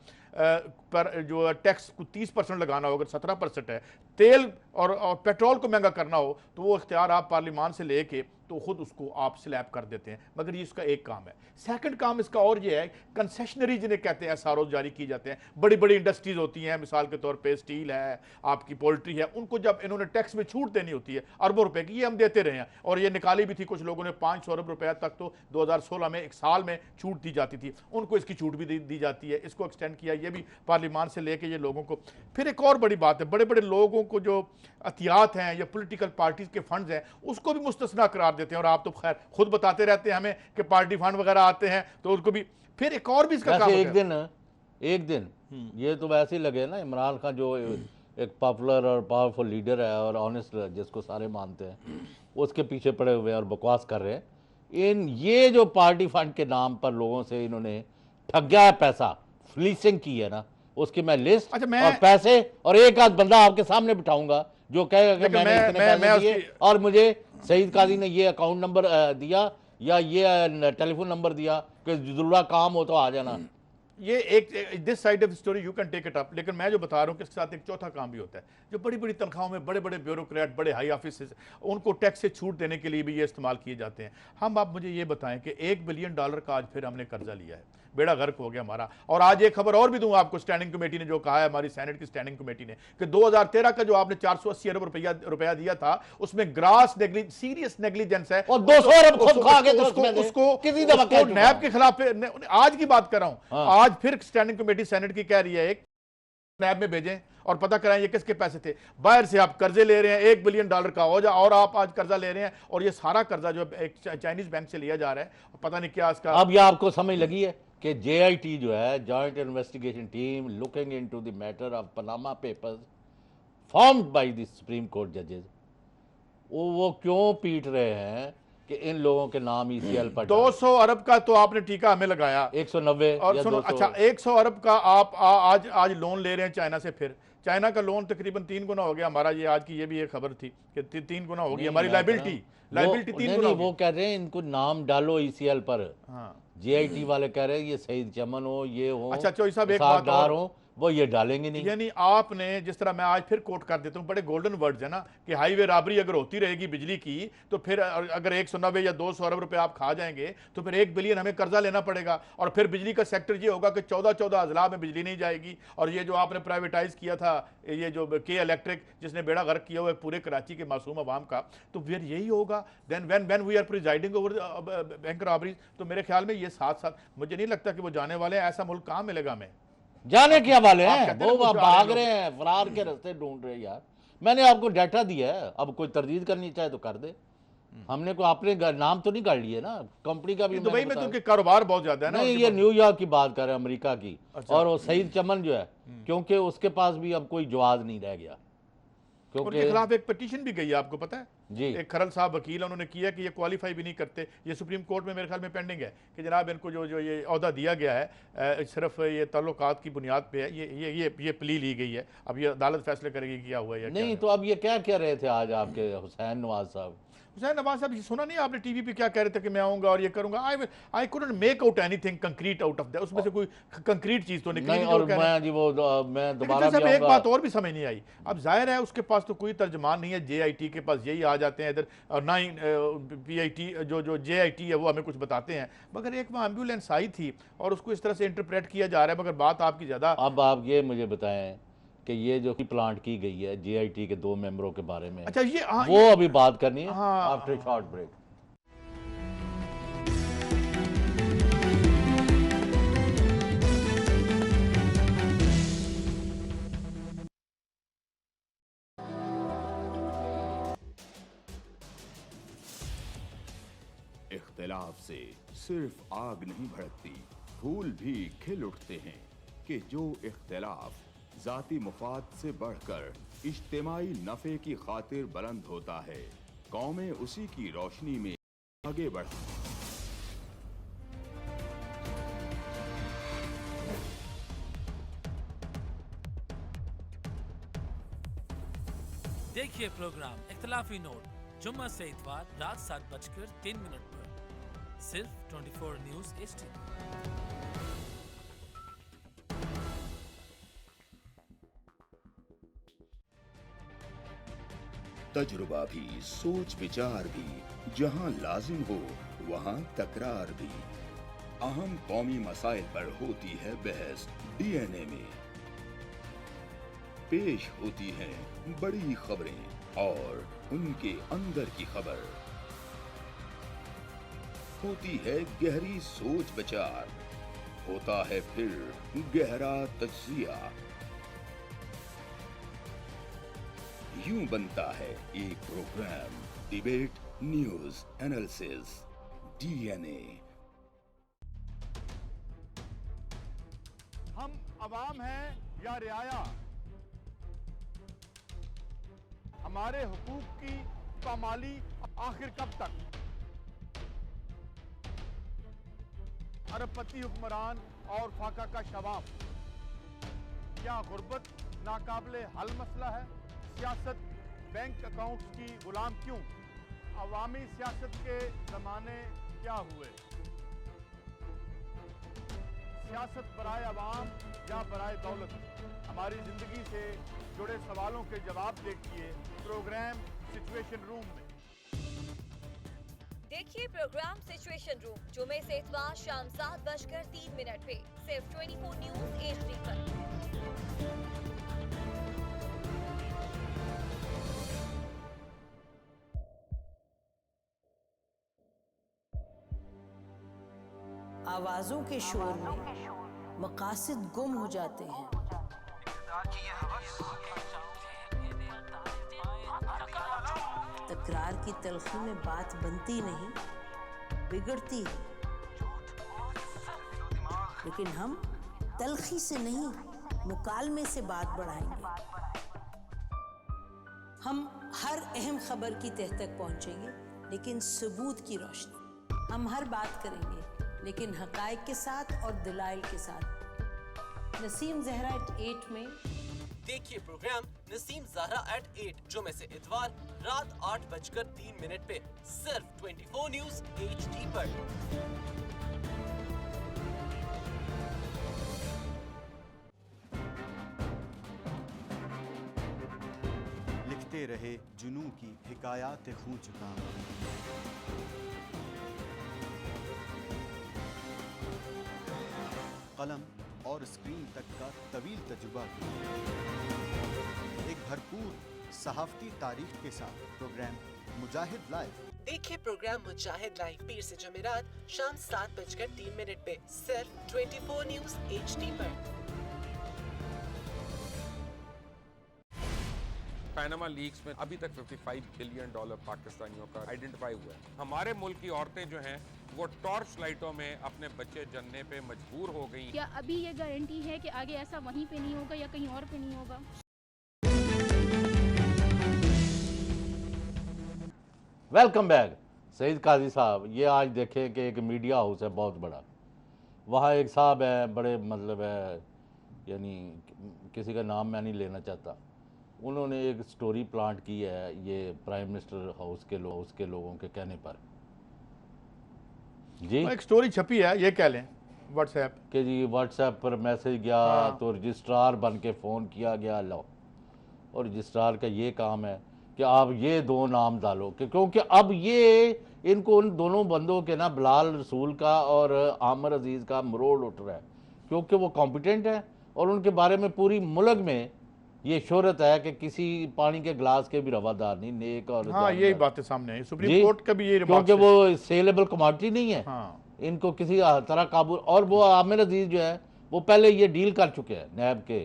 Speaker 6: जो टैक्स को 30% लगाना हो, अगर 17% है, तेल और पेट्रोल को महंगा करना हो, तो वो इख्तियार आप पार्लियामान से लेके तो खुद उसको आप स्लैब कर देते हैं। मगर ये इसका एक काम है। सेकंड काम इसका और ये है, कंसेशनरी जिन्हें कहते हैं, SRO जारी की जाते हैं। बड़ी बड़ी इंडस्ट्रीज होती हैं, मिसाल के तौर पे स्टील है, आपकी पोल्ट्री है, उनको जब इन्होंने टैक्स में छूट देनी होती है अरबों रुपए की, ये हम देते रहे हैं और ये निकाली भी थी। कुछ लोगों ने 500 अरब रुपए तक तो 2016 में एक साल में छूट दी जाती थी, उनको इसकी छूट भी दी जाती है। इसको एक्सटेंड किया, ये भी पार्लियामान से लेके ये लोगों को। फिर एक और बड़ी बात है, बड़े बड़े लोगों को जो अतियात हैं या पॉलिटिकल पार्टीज के फंड्स हैं उसको भी मुस्तस्ना करार देते हैं। और आप तो खैर खुद बताते रहते हैं हमें कि पार्टी फंड वगैरह आते हैं तो उनको भी। फिर एक और भी इसका काम
Speaker 5: एक दिन ये तो वैसे ही लगे ना, इमरान खान जो एक पॉपुलर और पावरफुल लीडर है और ऑनेस्ट जिसको सारे मानते हैं, उसके पीछे पड़े हुए और बकवास कर रहे हैं। ये जो पार्टी फंड के नाम पर लोगों से इन्होंने ठगा है, पैसा फ्लीसिंग की है ना, उसकी मैं लिस्ट और पैसे और एक आध बंदा आपके सामने बिठाऊंगा जो कहेगा कि मैंने इतने पैसे दिए और मुझे सईद काजी ने ये अकाउंट नंबर दिया या ये टेलीफोन नंबर दिया कि जरूरत काम हो तो आ जाना।
Speaker 6: ये एक this side of the story you can take it up. लेकिन मैं जो बता रहा हूँ कि इसके साथ एक चौथा काम भी होता है, जो बड़ी बड़ी तनख्वाहों में बड़े बड़े ब्यूरोक्रेट, बड़े हाई ऑफिस, उनको टैक्स से छूट देने के लिए भी ये इस्तेमाल किए जाते हैं। हम आप मुझे ये बताएं कि $1 बिलियन का आज फिर हमने कर्जा लिया है, बेड़ा गर्क हो गया हमारा। और आज एक खबर और भी दूं आपको, स्टैंडिंग कमेटी ने जो कहा है, हमारी सेनेट की स्टैंडिंग कमेटी ने, कि 2013 का जो आपने 480 अरब रुपया दिया था उसमें ग्रास सीरियस नेग्लिजेंस है और
Speaker 5: 200 अरब खुद खा गए
Speaker 6: उसको नैब के खिलाफ। आज की बात कर रहा हूं, आज फिर स्टैंडिंग कमेटी सेनेट की कह रही है एक नैब में भेजें और पता कराएं ये किसके पैसे थे। बाहर से आप कर्जे ले रहे हैं $1 बिलियन का हो जा, और आप आज कर्जा ले रहे हैं और ये सारा कर्जा जो एक चाइनीज बैंक से लिया जा रहा है, पता नहीं क्या इसका।
Speaker 5: अब ये आपको समझ लगी है कि JIT जो है, joint investigation team looking into the matter of Panama papers formed by the supreme court जजेस, वो क्यों पीट रहे हैं कि इन लोगों के नाम ECL पर
Speaker 6: 200 अरब का तो आपने टीका हमें लगाया,
Speaker 5: 190
Speaker 6: और सुनो, अच्छा 100 अरब का आप आज लोन ले रहे हैं चाइना से। फिर चाइना का लोन तकरीबन 3 गुना हो गया हमारा। ये आज की ये भी एक खबर थी कि 3 गुना हो गई हमारी लाइबिलिटी 3 गुना।
Speaker 5: वो कह रहे हैं इनको नाम डालो ECL पर। JIT वाले कह रहे हैं ये सईद चमन हो, ये हो,
Speaker 6: अच्छा चौधरी साहब एक बात और
Speaker 5: हो, वो ये डालेंगे नहीं।
Speaker 6: यानी आपने जिस तरह, मैं आज फिर कोट कर देता हूं, बड़े गोल्डन वर्ड्स है ना, कि हाईवे राबरी अगर होती रहेगी बिजली की तो फिर अगर 190 या 200 अरब रुपए आप खा जाएंगे तो फिर $1 बिलियन हमें कर्जा लेना पड़ेगा। और फिर बिजली का सेक्टर ये होगा कि 14 अजला में बिजली नहीं जाएगी। और ये जो आपने प्राइवेटाइज किया था, ये जो के इलेक्ट्रिक जिसने बेड़ा गर्क किया हुआ है पूरे कराची के मासूम अवाम का, तो फिर यही होगा। Then when we are presiding over bank robberies, तो मेरे ख्याल में ये साथ साथ मुझे नहीं लगता कि वो जाने वाले हैं। ऐसा मुल्क कहाँ मिलेगा हमें।
Speaker 5: जाने क्या वाले
Speaker 6: आप
Speaker 5: हैं
Speaker 6: कहते हैं
Speaker 5: वो
Speaker 6: ना कुछ
Speaker 5: भाग
Speaker 6: लोग।
Speaker 5: रहे हैं, फरार के रास्ते ढूंढ रहे हैं यार। मैंने आपको डाटा दिया है, अब कोई तरदीद करनी चाहे तो कर दे। हमने को अपने नाम तो नहीं कर लिए ना, कंपनी का भी
Speaker 6: दुबई
Speaker 5: मैंने
Speaker 6: में तो
Speaker 5: बताया।
Speaker 6: उनके कारोबार बहुत ज्यादा है ना।
Speaker 5: नहीं,
Speaker 6: उनके
Speaker 5: ये
Speaker 6: पास।
Speaker 5: न्यूयॉर्क की बात कर रहे हैं, अमेरिका की।
Speaker 6: अच्छा।
Speaker 5: और वो सईद चमन जो है, क्योंकि उसके पास भी अब कोई जवाब नहीं रह गया,
Speaker 6: उनके
Speaker 5: क्योंकि
Speaker 6: खिलाफ एक पिटीशन भी गई है, आपको पता है
Speaker 5: जी।
Speaker 6: एक खरल साहब वकील है, उन्होंने किया कि ये क्वालिफाई भी नहीं करते। ये सुप्रीम कोर्ट में मेरे ख्याल में पेंडिंग है कि जनाब इनको जो ये अहदा दिया गया है सिर्फ ये ताल्लुकात की बुनियाद पे है। ये प्ली ली गई है, अब ये अदालत फैसले करेगी क्या हुआ है।
Speaker 5: नहीं तो अब ये क्या कह रहे थे आज आपके हुसैन नवाज साहब?
Speaker 6: हुसैन नवाज साहब, ये सुना नहीं आपने टीवी पे क्या कह रहे थे कि मैं आऊंगा और ये करूंगा। I couldn't make out anything concrete out of that, उसमें से कोई कंक्रीट चीज तो निकली
Speaker 5: नहीं।
Speaker 6: नहीं।
Speaker 5: और मैं जी वो मैं दोबारा भी
Speaker 6: एक
Speaker 5: आऊंगा।
Speaker 6: बात और भी समझ नहीं आई, अब जाहिर है उसके पास तो कोई तर्जमान नहीं है, JIT के पास यही आ जाते हैं इधर, और ना ही PIT जो JIT है वो हमें कुछ बताते हैं। मगर एक वहाँ एम्बुलेंस आई थी और उसको इस तरह से इंटरप्रेट किया जा रहा है, मगर बात आपकी ज्यादा।
Speaker 5: अब आप ये मुझे बताएं कि ये जो प्लांट की गई है JIT के 2 मेंबरों के बारे में,
Speaker 6: अच्छा ये
Speaker 5: वो
Speaker 6: ये,
Speaker 5: अभी बात करनी है
Speaker 6: हाँ,
Speaker 5: आफ्टर शॉर्ट ब्रेक।
Speaker 10: इख्तिलाफ से सिर्फ आग नहीं भड़कती, फूल भी खिल उठते हैं कि जो इख्तिलाफ जाती मुफाद से बढ़कर इज्तिमाई नफे की खातिर बुलंद होता है, कौमें उसी की रोशनी में आगे बढ़।
Speaker 11: देखिए प्रोग्राम इख्तिलाफी नोट जुम्मा से इतवार रात 7:03 पर सिर्फ 24 न्यूज HD।
Speaker 10: तजुर्बा भी, सोच विचार भी, जहां लाजिम हो वहां तकरार भी। अहम कौमी मसाइल पर होती है बहस DNA में। पेश होती हैं बड़ी खबरें और उनके अंदर की खबर। होती है गहरी सोच विचार, होता है फिर गहरा तज्जिया। यूं बनता है एक program debate news analysis DNA।
Speaker 6: हम अवाम हैं या रियाया, हमारे हुकूक की पामाली आखिर कब तक? अरबपति हुक्मरान और फाका का शवाब, क्या गुर्बत नाकाबिले हल मसला है? सियासत बैंक अकाउंट्स की गुलाम क्यों? अवामी सियासत के जमाने क्या हुए? सियासत बराए अवाम या बराए दौलत? हमारी जिंदगी से जुड़े सवालों के जवाब देखिए प्रोग्राम सिचुएशन रूम में।
Speaker 12: देखिए प्रोग्राम सिचुएशन रूम जुमे से इतवार शाम 7:03 पे सिर्फ 24 न्यूज HD पर।
Speaker 13: आवाजों के शोर में मकासद गुम हो जाते हैं। तकरार की तलखी में बात बनती नहीं, बिगड़ती है। लेकिन हम तलखी से नहीं, मुकालमे से बात बढ़ाएंगे। हम हर अहम खबर की तह तक पहुंचेंगे, लेकिन सबूत की रोशनी। हम हर बात करेंगे, लेकिन हकायक के साथ और दलाइल के साथ। नसीम ज़हरा @8 में
Speaker 14: देखिए प्रोग्राम नसीम ज़हरा @8 जुमे से इतवार रात 8:03 पे सिर्फ 24 न्यूज HD पर।
Speaker 15: लिखते रहे जुनू की हिकायात खूं चुका। कलम और स्क्रीन तक का तवील तजुर्बा एक भरपूर सहाफती तारीख के साथ प्रोग्राम मुजाहिद लाइव।
Speaker 14: देखिए प्रोग्राम मुजाहिद लाइव पीर से जमेरात शाम 7:03 पे सिर्फ 24 न्यूज HD पर।
Speaker 9: पैनामा लीक्स में अभी तक $55 बिलियन पाकिस्तानियों का आइडेंटिफाई हुआ है। हमारे मुल्क की औरतें जो हैं वो टॉर्च लाइटों में अपने बच्चे जनने पे मजबूर हो गई।
Speaker 16: क्या अभी ये गारंटी है कि आगे ऐसा वहीं पे नहीं होगा या कहीं और पे नहीं होगा?
Speaker 5: Welcome back. सईद काजी साहब, ये आज देखें कि एक मीडिया हाउस है बहुत बड़ा, वहाँ एक साहब है, बड़े मतलब है, यानी किसी का नाम मैं नहीं लेना चाहता, उन्होंने एक स्टोरी प्लांट की है ये प्राइम मिनिस्टर हाउस के लोगों के कहने पर। जी
Speaker 6: एक स्टोरी छपी है, ये कह लें व्हाट्सएप
Speaker 5: कि जी व्हाट्सएप पर मैसेज गया तो रजिस्ट्रार बन के फ़ोन किया गया, लो, और रजिस्ट्रार का ये काम है कि आप ये दो नाम डालो, क्योंकि अब ये इनको उन दोनों बंदों के ना बिलाल रसूल का और आमिर अजीज़ का मरोड़ उठ रहा है, क्योंकि वो कॉम्पिटेंट है और उनके बारे में पूरी मुल्क में ये शोहरत है कि किसी पानी के गिलास के भी रवादार नहीं, नेक और
Speaker 6: हाँ, यही बातें सामने आई सुप्रीम कोर्ट का भी ये,
Speaker 5: क्योंकि वो सेलेबल कमोडिटी नहीं है।
Speaker 6: हाँ।
Speaker 5: इनको किसी तरह काबू, और वो आमिर अजीज जो है वो पहले ये डील कर चुके हैं नैब के,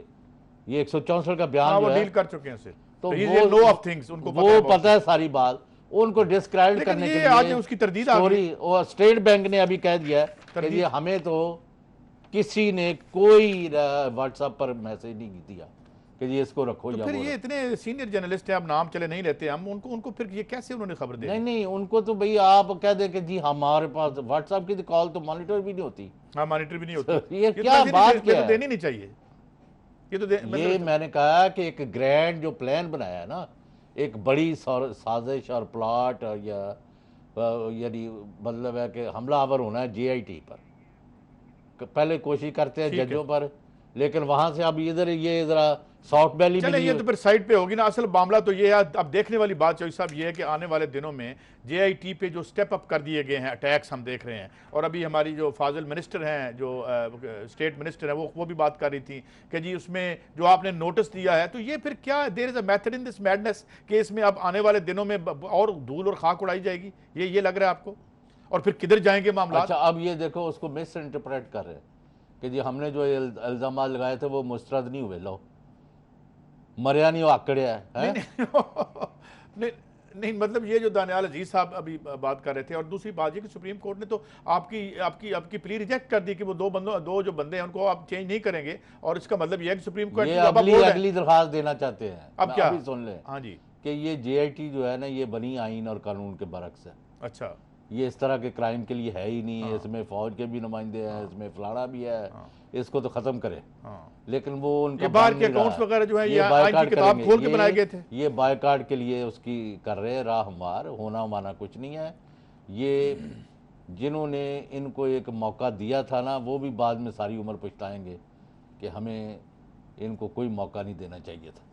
Speaker 5: ये 164 का बयान
Speaker 6: हाँ,
Speaker 5: जो
Speaker 6: वो
Speaker 5: है
Speaker 6: डील कर चुके हैं सिर्फ,
Speaker 5: तो
Speaker 6: नो ऑफ थिंग्स उनको
Speaker 5: वो पता है सारी बात, उनको डिस्क्रेडिट करने के लिए
Speaker 6: आज उसकी तरदीद आ गई।
Speaker 5: और स्टेट बैंक ने अभी कह दिया है कि हमें तो किसी ने कोई व्हाट्सएप पर मैसेज नहीं दिया कि ये इसको रखो,
Speaker 6: तो
Speaker 5: या
Speaker 6: फिर ये इतने सीनियर जर्नलिस्ट हैं, अब नाम चले नहीं लेते हम, उनको फिर ये कैसे उन्होंने खबर दी?
Speaker 5: नहीं, उनको तो भाई आप कह दे कि जी हमारे पास व्हाट्सएप की कॉल तो मॉनिटर भी नहीं होती।
Speaker 6: हाँ, मॉनिटर भी नहीं होती।
Speaker 5: ये क्या बात क्या है?
Speaker 6: देनी नहीं चाहिए
Speaker 5: ये मैंने कहा कि एक ग्रैंड जो प्लान बनाया है ना, एक बड़ी साजिश और प्लॉट, या यानी मतलब है कि हमलावर होना है JIT पर, पहले कोशिश करते हैं जजों पर, लेकिन वहां से अब इधर ये जरा सॉफ्ट वैली में
Speaker 6: ये तो फिर साइड पे होगी ना। असल मामला तो ये है, अब देखने वाली बात चौधरी साहब ये है कि आने वाले दिनों में JIT पे जो स्टेप अप कर दिए गए हैं अटैक्स हम देख रहे हैं, और अभी हमारी जो फाजिल मिनिस्टर हैं, जो स्टेट मिनिस्टर हैं, वो भी बात कर रही थी कि जी उसमें जो आपने नोटिस दिया है, तो ये फिर क्या there is a method in this madness कि इसमें अब आने वाले दिनों में और धूल और खाक उड़ाई जाएगी, ये लग रहा है आपको? और फिर किधर जाएंगे मामला?
Speaker 5: अच्छा, अब ये देखो उसको मिस इंटरप्रेट कर रहे हैं कि जी हमने जो इल्जाम लगाए थे वो मुस्तरद नहीं हुए, लो मरिया नहीं, वो आकड़िया है।
Speaker 6: नहीं, मतलब ये जो दानियाल अजीज साहब अभी बात कर रहे थे, और दूसरी बात ये कि सुप्रीम कोर्ट ने तो आपकी प्ली रिजेक्ट कर दी कि वो दो जो बंदे हैं उनको आप चेंज नहीं करेंगे, और इसका मतलब ये है कि सुप्रीम कोर्ट
Speaker 5: अगली दरखास्त देना चाहते हैं।
Speaker 6: अब क्या
Speaker 5: सुन ले,
Speaker 6: हाँ जी,
Speaker 5: कि ये JIT जो है ना, ये बनी आइन और कानून के बरक्स है।
Speaker 6: अच्छा,
Speaker 5: ये इस तरह के क्राइम के लिए है ही नहीं। हाँ। इसमें फौज के भी नुमाइंदे हैं, इसमें फलाना भी है। हाँ। इसको तो खत्म करे। हाँ। लेकिन वो उनका
Speaker 6: बाहर के अकाउंट्स वगैरह जो है ये आईन की किताब खोल के बनाए गए थे,
Speaker 5: ये बायकाट के लिए उसकी कर रहे हैं, राह हमवार होना माना कुछ नहीं है। ये जिन्होंने इनको एक मौका दिया था ना, वो भी बाद में सारी उम्र पछताएंगे कि हमें इनको कोई मौका नहीं देना चाहिए था।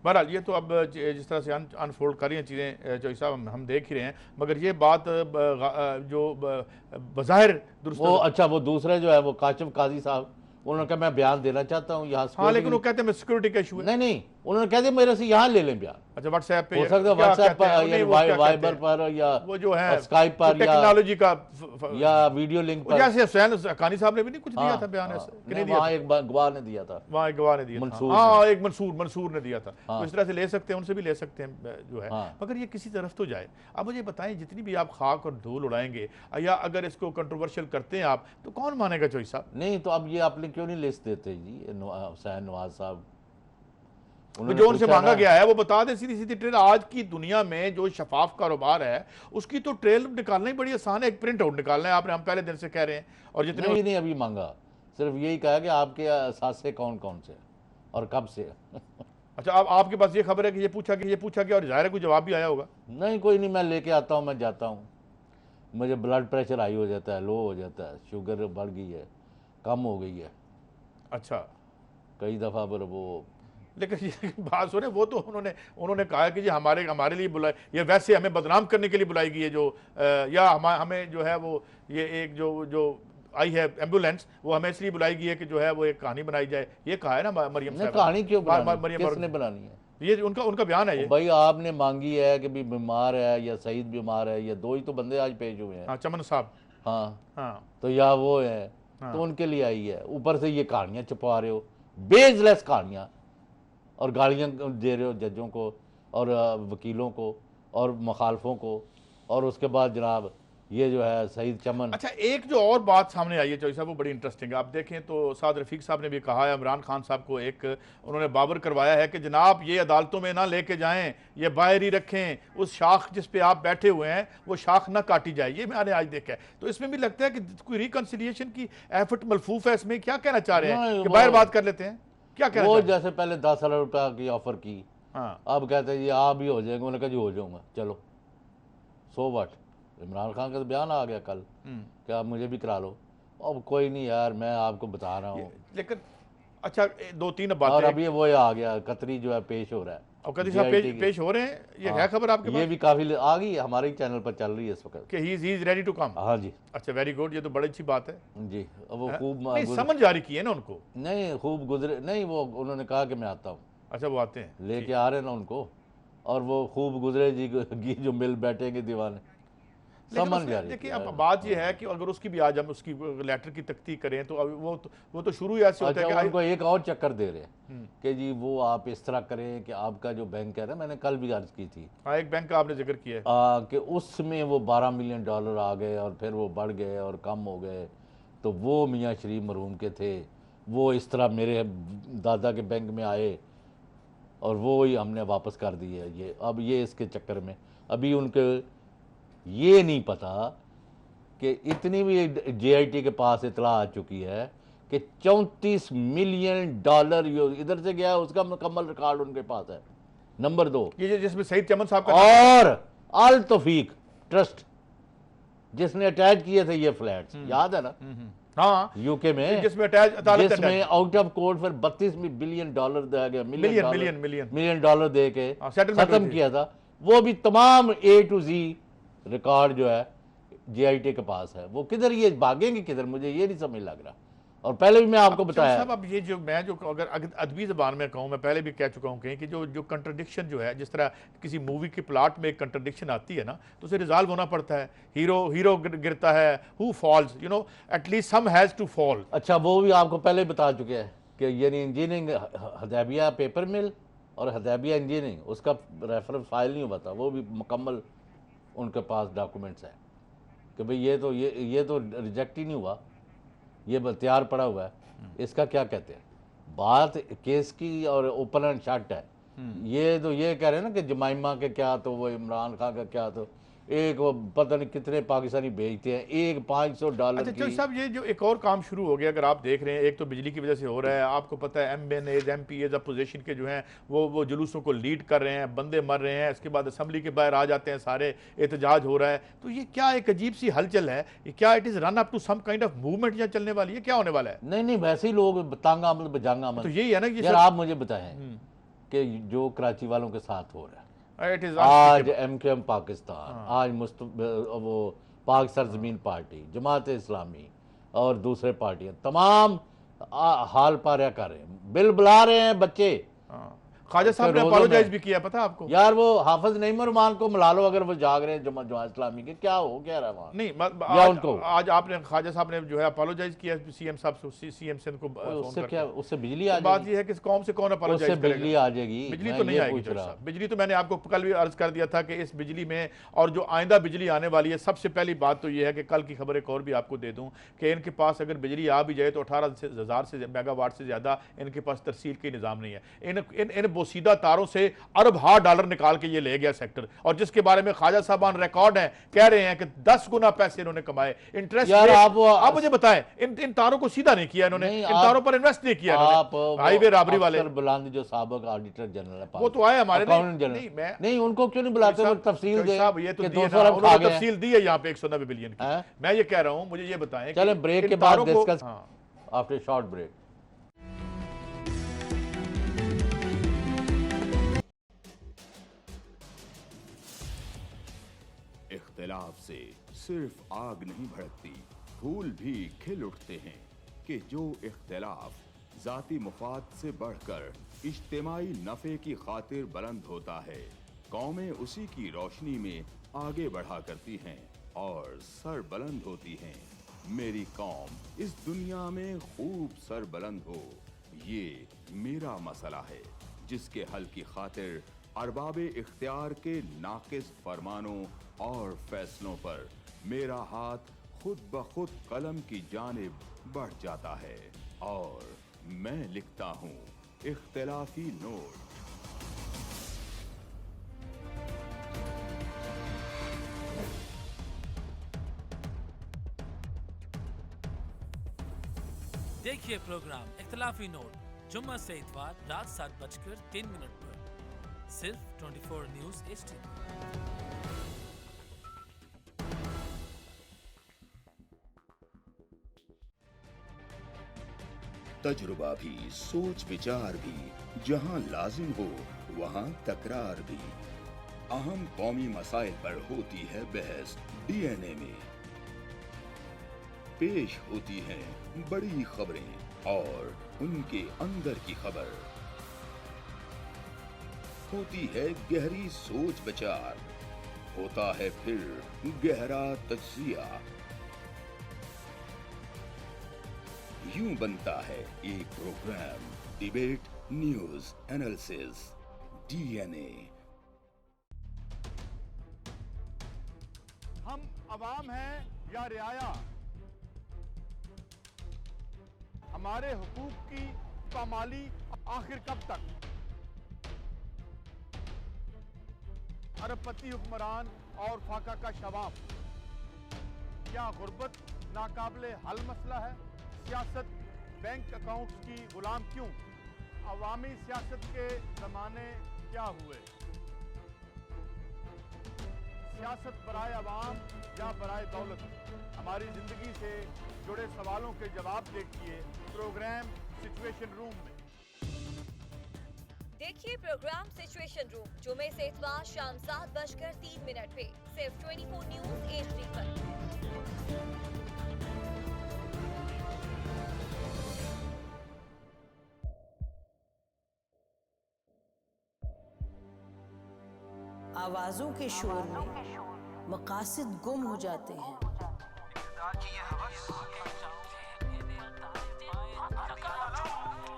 Speaker 6: बहरहाल ये तो अब जिस तरह से अनफोल्ड कर रही हैं चीज़ें चौधरी साहब, हम देख ही रहे हैं, मगर ये बात जो बज़ाहिर दुरुस्त,
Speaker 5: वो अच्छा, वो दूसरे जो है वो काशिफ काजी साहब, उन्होंने कहा मैं बयान देना चाहता हूँ यहाँ।
Speaker 6: हाँ, लेकिन वो कहते हैं सिक्योरिटी का इशू है।
Speaker 5: नहीं, उन्होंने कह दिया मेरे से यहाँ ले लें बयान।
Speaker 6: अच्छा, व्हाट्सएप पे
Speaker 5: हो सकता है, व्हाट्सएप पर, वाइबर पर, या
Speaker 6: वो जो है
Speaker 5: स्काइप पर,
Speaker 6: टेक्नोलॉजी का,
Speaker 5: या वीडियो लिंक पर,
Speaker 6: जैसे हुसैन हक्कानी साहब ने भी नहीं कुछ दिया था बयान ऐसे,
Speaker 5: वहाँ एक गवाह ने दिया था,
Speaker 6: वहाँ एक गवाह ने दिया था, हाँ, एक मंसूर ने दिया था। तो इस तरह से ले सकते हैं, उनसे भी ले सकते हैं जो है, मगर ये किसी तरफ तो जाए। अब मुझे बताएं, जितनी भी आप खाक और धूल उड़ाएंगे, या अगर इसको कंट्रोवर्शियल करते हैं आप, तो कौन मानेगा चौधरी साहब?
Speaker 5: नहीं, तो अब ये आपने क्यों नहीं लिस्ट देते जी हुसैन नवाज साहब?
Speaker 6: जो उनसे मांगा गया है वो बता दे सीधी ट्रेल। आज की दुनिया में जो शफाफ कारोबार है उसकी तो ट्रेल निकालना ही बड़ी आसान है, एक प्रिंट आउट निकालना है। आपने हम पहले दिन से कह रहे हैं, और जितने
Speaker 5: नहीं अभी मांगा, सिर्फ यही कहा कि आपके साथ कौन कौन से और कब से।
Speaker 6: अच्छा, अब आपके पास ये खबर है कि ये पूछा गया, और जाहिर है कोई जवाब भी आया होगा?
Speaker 5: नहीं, कोई नहीं, मैं लेके आता हूँ, मैं जाता हूँ, मुझे ब्लड प्रेशर हाई हो जाता है, लो हो जाता है, शुगर बढ़ गई है, कम हो गई है।
Speaker 6: अच्छा,
Speaker 5: कई दफ़ा पर वो,
Speaker 6: लेकिन ये बात सुने, वो तो उन्होंने कहा कि जी हमारे लिए बुलाए, ये वैसे हमें बदनाम करने के लिए बुलाई गई है, जो या हमें जो है वो ये एक जो आई है एम्बुलेंस, वो हमें इसलिए बुलाई गई है कि जो है वो एक कहानी बनाई जाए। ये कहा है ना मरियम साहब।
Speaker 5: कहानी क्यों किसने बनानी है?
Speaker 6: ये उनका बयान है। ये
Speaker 5: भाई आपने मांगी है कि भी बीमार है या सईद बीमार है, या दो ही तो बंदे आज पेश हुए हैं।
Speaker 6: हाँ, चमन साहब।
Speaker 5: हाँ, तो या वो है, तो उनके लिए आई है। ऊपर से ये कहानियां छुपा रहे हो, बेसलेस कहानियां। और गालियाँ दे रहे हो जजों को और वकीलों को और मुखालफों को। और उसके बाद जनाब ये जो है सईद चमन।
Speaker 6: अच्छा, एक जो और बात सामने आई है चौधरी साहब, वो बड़ी इंटरेस्टिंग है। आप देखें तो साद रफीक साहब ने भी कहा है, इमरान खान साहब को एक उन्होंने बाबर करवाया है कि जनाब ये अदालतों में ना लेके जाएं, ये बाहर ही रखें, उस शाख जिस पे आप बैठे हुए हैं वो शाख ना काटी जाए। ये मैंने आज देखा है। तो इसमें भी लगता है कि कोई रिकन्सिलिएशन की एफर्ट मलफूफ है इसमें। क्या कहना चाह रहे हैं कि बाहर बात कर लेते हैं? क्या कहना
Speaker 5: वो जैसे पहले 10 लाख रुपया की ऑफर की, अब कहते हैं जी आप भी हो जाएंगे। उन्होंने कहा जी हो जाऊंगा, चलो सो व्हाट। इमरान खान का तो बयान आ गया कल कि आप मुझे भी करा लो। अब कोई नहीं यार, मैं आपको बता रहा हूँ।
Speaker 6: लेकिन अच्छा 2-3 बातें।
Speaker 5: और अभी वो आ गया कतरी जो है पेश हो रहा है।
Speaker 6: और कतरी साहब पेश हो रहे हैं, ये है खबर आपके पास?
Speaker 5: ये भी काफी आ गई, हमारे चैनल पर चल रही है इस वक्त
Speaker 6: कि he is ready to come.
Speaker 5: हाँ जी।
Speaker 6: अच्छा, वेरी गुड, ये तो बड़ी अच्छी बात है
Speaker 5: जी। वो खूब
Speaker 6: समझ जारी की है ना उनको?
Speaker 5: नहीं, खूब गुजरे नहीं, वो उन्होंने कहा कि मैं आता हूँ।
Speaker 6: अच्छा, वो आते हैं,
Speaker 5: लेके आ रहे हैं ना उनको। और वो खूब गुजरे जी जो मिल बैठेंगे दीवाने।
Speaker 6: देखिए, अब बात यह है कि अगर उसकी भी आज हम उसकी लेटर की तख्ती करें तो वो तो शुरू ही ऐसे होता है कि
Speaker 5: उनको एक और चक्कर दे रहे हैं कि जी वो आप इस तरह करें कि आपका जो बैंक है ना, मैंने कल भी अर्ज की थी।
Speaker 6: हाँ, एक बैंक का आपने जिक्र किया
Speaker 5: कि उसमें वो $12 मिलियन आ गए और फिर वो बढ़ गए और कम हो गए। तो वो मियाँ शरीफ मरहूम के थे, वो इस तरह मेरे दादा के बैंक में आए और वो ही हमने वापस कर दिए। ये अब ये इसके चक्कर में अभी उनके ये नहीं पता कि इतनी भी JIT के पास इतला आ चुकी है कि $34 मिलियन इधर से गया, उसका मुकम्मल रिकॉर्ड उनके पास है। नंबर 2
Speaker 6: ये जिसमें सईद चमन साहब का
Speaker 5: और अल तौफीक ट्रस्ट जिसने अटैच किए थे ये फ्लैट्स, याद है ना?
Speaker 6: हाँ,
Speaker 5: यूके में
Speaker 6: जिसमें
Speaker 5: आउट ऑफ कोर्ट फिर $32 बिलियन दिया गया, मिलियन डॉलर दे के खत्म किया था। वो भी तमाम A to Z रिकॉर्ड जो है JIT के पास है। वो किधर ये भागेंगे किधर, मुझे ये नहीं समझ लग रहा। और पहले भी मैं आपको बताया
Speaker 6: साहब, अब ये जो मैं जो अगर अदबी ज़बान में कहूँ, मैं पहले भी कह चुका हूँ कहीं कि जो कंट्रडिक्शन जो है, जिस तरह किसी मूवी के प्लॉट में एक कंट्रडिक्शन आती है ना, तो उसे रिजॉल्व होना पड़ता है। हीरो गिरता है, who falls, you know, at least some has to fall.
Speaker 5: अच्छा, वो भी आपको पहले बता चुके हैं कि यानी इंजीनियरिंग हदैबिया पेपर मिल और हदैबिया इंजीनियरिंग, उसका रेफरेंस फाइल नहीं हुआ था, वो भी मुकम्मल उनके पास डॉक्यूमेंट्स हैं कि भाई ये तो रिजेक्ट ही नहीं हुआ, ये तैयार पड़ा हुआ है। इसका क्या कहते हैं, बात केस की और ओपन एंड शट है। ये कह रहे हैं ना कि जमाइमा के क्या, तो वो इमरान खान का क्या, तो एक वो पता नहीं कितने पाकिस्तानी भेजते हैं, एक $500
Speaker 6: अच्छा चौधरी साहब, ये जो एक और काम शुरू हो गया, अगर आप देख रहे हैं, एक तो बिजली की वजह से हो रहा है। आपको पता है MNAs MPAs अपोजिशन के जो हैं वो जुलूसों को लीड कर रहे हैं, बंदे मर रहे हैं, इसके बाद असम्बली के बाहर आ जाते हैं सारे, एहतजाज हो रहा है। तो ये क्या एक अजीब सी हलचल है, क्या it is run up to some kind of movement यहाँ चलने वाली है, क्या होने वाला है?
Speaker 5: नहीं, वैसे ही लोग तांगा अमल बजांगा अमल।
Speaker 6: तो यही है ना
Speaker 5: यार, आप मुझे बताएं कि जो कराची वालों के साथ हो रहा है आज, MKM पाकिस्तान, आज वो पाक सरजमीन पार्टी, जमात इस्लामी और दूसरे पार्टियां तमाम हाल पारिया कर रहे हैं, बिल बुला रहे हैं बच्चे।
Speaker 6: ख्वाजा साहब ने अपोलोजाइज भी किया, पता आपको?
Speaker 5: यार वो हाफिज नईम उरमान को मिला लो अगर वो जाग रहे हैं जमात इस्लामी के, क्या हो क्या रहा है वहाँ?
Speaker 6: नहीं, उनको आज आपने ख्वाजा साहब ने जो है अपोलोजाइज किया CM साहब से, CM से उनको
Speaker 5: उससे क्या, उससे बिजली आ जाएगी।
Speaker 6: बात ये है कि कौम से कौन अपोलोजाइज करेगा?
Speaker 5: बिजली आ जाएगी,
Speaker 6: बिजली तो नहीं आएगी। बिजली तो मैंने आपको कल भी अर्ज कर दिया था कि इस बिजली में और जो आइंदा बिजली आने वाली है, सबसे पहली बात तो ये है कि कल की खबर एक और भी आपको दे दूं कि इनके पास अगर बिजली आ भी जाए तो 18,000 मेगावाट से ज्यादा इनके पास तरसील के निज़ाम नहीं है। इन बोसीदा तारों से $1 निकाल के ये ले गया सेक्टर, और जिसके बारे में ख्वाजा साहब ऑन रिकॉर्ड है, कह रहे हैं कि 10 गुना पैसे इन्होंने कमाए। इंटरेस्ट आप मुझे बताएं, इन तारों को सीधा नहीं किया इन्होंने, इन तारों पर इन्वेस्ट नहीं किया हाईवे राबरी वाले।
Speaker 5: बुलांदी जो साबिक ऑडिटर जनरल है,
Speaker 6: वो तो आए हमारे
Speaker 5: नहीं, उनको क्यों नहीं बुलाते? तफसील दे,
Speaker 6: ये तो तफसील दी है यहाँ पे 190 बिलियन की। मैं ये कह रहा हूँ, मुझे ये बताएं।
Speaker 5: चले ब्रेक के बाद डिस्कस आफ्टर शॉर्ट ब्रेक।
Speaker 10: इख्तिलाफ से सिर्फ आग नहीं भड़कती, फूल भी खिल उठते हैं कि जो इख्तिलाफ जाती मुफाद से बढ़कर इज्तिमाई नफे की खातिर बुलंद होता है, कौमें उसी की रोशनी में आगे बढ़ा करती हैं और सर बुलंद होती हैं। मेरी कौम इस दुनिया में खूब सर बुलंद हो, ये मेरा मसला है। जिसके हल की खातिर अरबाबे इख्तियार के नाकिस फरमानों और फैसलों पर मेरा हाथ खुद ब खुद कलम की जानिब बढ़ जाता है और मैं लिखता हूं इख्तिलाफी नोट।
Speaker 11: देखिए प्रोग्राम इख्तिलाफी नोट जुम्मा से इतवार रात 7:03 पर सिर्फ 24 न्यूज HD।
Speaker 10: तजुर्बा भी, सोच विचार भी, जहां लाजिम हो वहां तकरार भी। अहम कौमी मसाइल पर होती है बहस DNA में। पेश होती हैं बड़ी खबरें और उनके अंदर की खबर। होती है गहरी सोच विचार, होता है फिर गहरा तज्जिया। यूं बनता है एक program debate news analysis DNA।
Speaker 6: हम अवाम हैं या रियाया, हमारे हुकूक की पामाली आखिर कब तक? अरबपति हुक्मरान और फाका का शवाब, क्या गुर्बत नाकाबिले हल मसला है? सियासत बैंक अकाउंट्स की गुलाम क्यों? अवामी सियासत के जमाने क्या हुए? सियासत बराए अवाम या बराए दौलत? हमारी जिंदगी से जुड़े सवालों के जवाब देखिए प्रोग्राम सिचुएशन रूम में।
Speaker 12: देखिए प्रोग्राम सिचुएशन रूम जुमे से इतवार शाम 7:03 पे सिर्फ 24 न्यूज HD पर।
Speaker 13: आवाजों के शोर में मकासद गुम हो जाते हैं।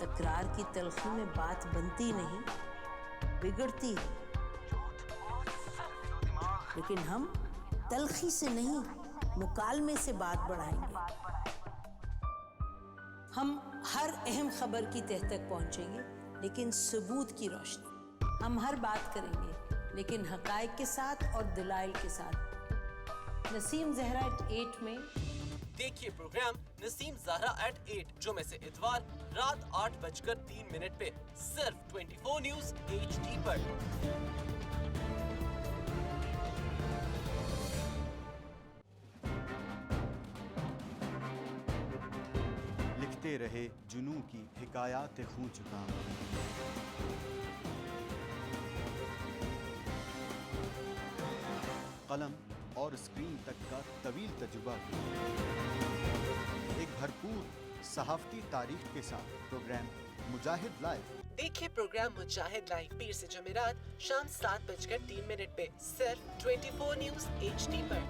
Speaker 13: तकरार की तलखी में बात बनती नहीं, बिगड़ती है। लेकिन हम तलखी से नहीं, मुकालमे से बात बढ़ाएंगे। हम हर अहम खबर की तह तक पहुंचेंगे, लेकिन सबूत की रोशनी। हम हर बात करेंगे, लेकिन हकायक के साथ और दलाइल के साथ। नसीम ज़हरा एट 8 में
Speaker 14: देखिए प्रोग्राम नसीम ज़हरा एट 8 जुमे से इतवार रात 8:03 पे सिर्फ 24 न्यूज HD पर।
Speaker 15: लिखते रहे जुनू की हिकायात खूं चुका। कलम और स्क्रीन तक का तवील तजुर्बा, एक भरपूर सहाफती तारीख के साथ प्रोग्राम मुजाहिद लाइव।
Speaker 14: देखिए प्रोग्राम मुजाहिद लाइव पीर से जुमेरात शाम 7:03 पे सिर्फ 24 न्यूज HD पर।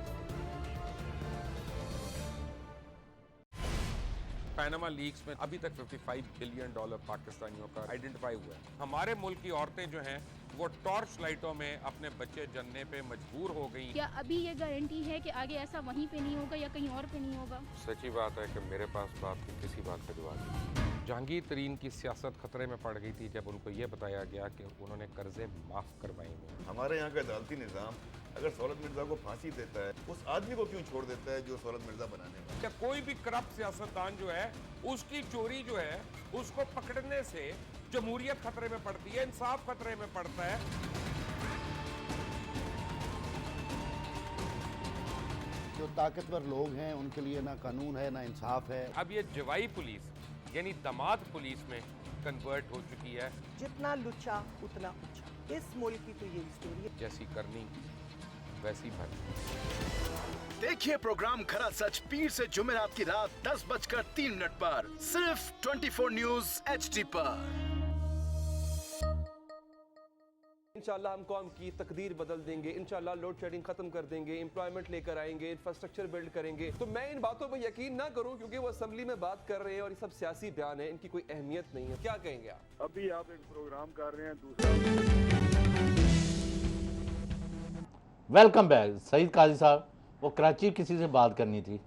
Speaker 9: पैनामा लीक्स में अभी तक $55 बिलियन पाकिस्तानियों का आइडेंटिफाई हुआ है। हमारे मुल्क की औरतें जो हैं वो टॉर्च लाइटों में अपने बच्चे जन्ने पे मजबूर हो गई।
Speaker 16: क्या अभी ये गारंटी है कि आगे ऐसा वहीं पे नहीं होगा या कहीं और पे नहीं होगा?
Speaker 9: सच्ची बात है कि मेरे पास बात की किसी बात का जवाब नहीं। जहांगीर तरीन की सियासत खतरे में पड़ गई थी जब उनको ये बताया गया कि उन्होंने कर्जे माफ करवाएंगे।
Speaker 17: हमारे यहाँ का अदालती निज़ाम अगर सौलत मिर्जा को फांसी देता है, उस आदमी को क्यों छोड़ देता है जो सौलत मिर्जा बनाने वाला?
Speaker 9: क्या कोई भी करप्ट सियासतदान जो है उसकी चोरी जो है उसको पकड़ने से जमहूरियत खतरे में पड़ती है, इंसाफ खतरे में पड़ता है।
Speaker 18: जो ताकतवर लोग हैं उनके लिए ना कानून है ना इंसाफ है।
Speaker 9: अब ये जवाई पुलिस यानी दामाद पुलिस में कन्वर्ट हो चुकी है।
Speaker 19: जितना लुच्चा उतना ऊंचा। इस मुल्क की तो यही स्टोरी है।
Speaker 9: जैसी करनी वैसी भरनी।
Speaker 20: देखिए प्रोग्राम खरा सच पीर से जुमेरात की रात 10:03 पर सिर्फ 24 न्यूज HD पर।
Speaker 21: इंशाल्लाह हम कौम की तकदीर बदल देंगे, इंशाल्लाह लोड शेडिंग खत्म कर देंगे, एम्प्लॉयमेंट लेकर आएंगे, इंफ्रास्ट्रक्चर बिल्ड करेंगे। तो मैं इन बातों पर यकीन ना करूं क्योंकि वो असेंबली में बात कर रहे हैं और ये सब सियासी बयान है, इनकी कोई अहमियत नहीं है। क्या कहेंगे आप?
Speaker 22: अभी आप एक प्रोग्राम कर रहे हैं, दूसरा।
Speaker 5: वेलकम बैक सईद काजी साहब। वो कराची किसी से बात करनी थी।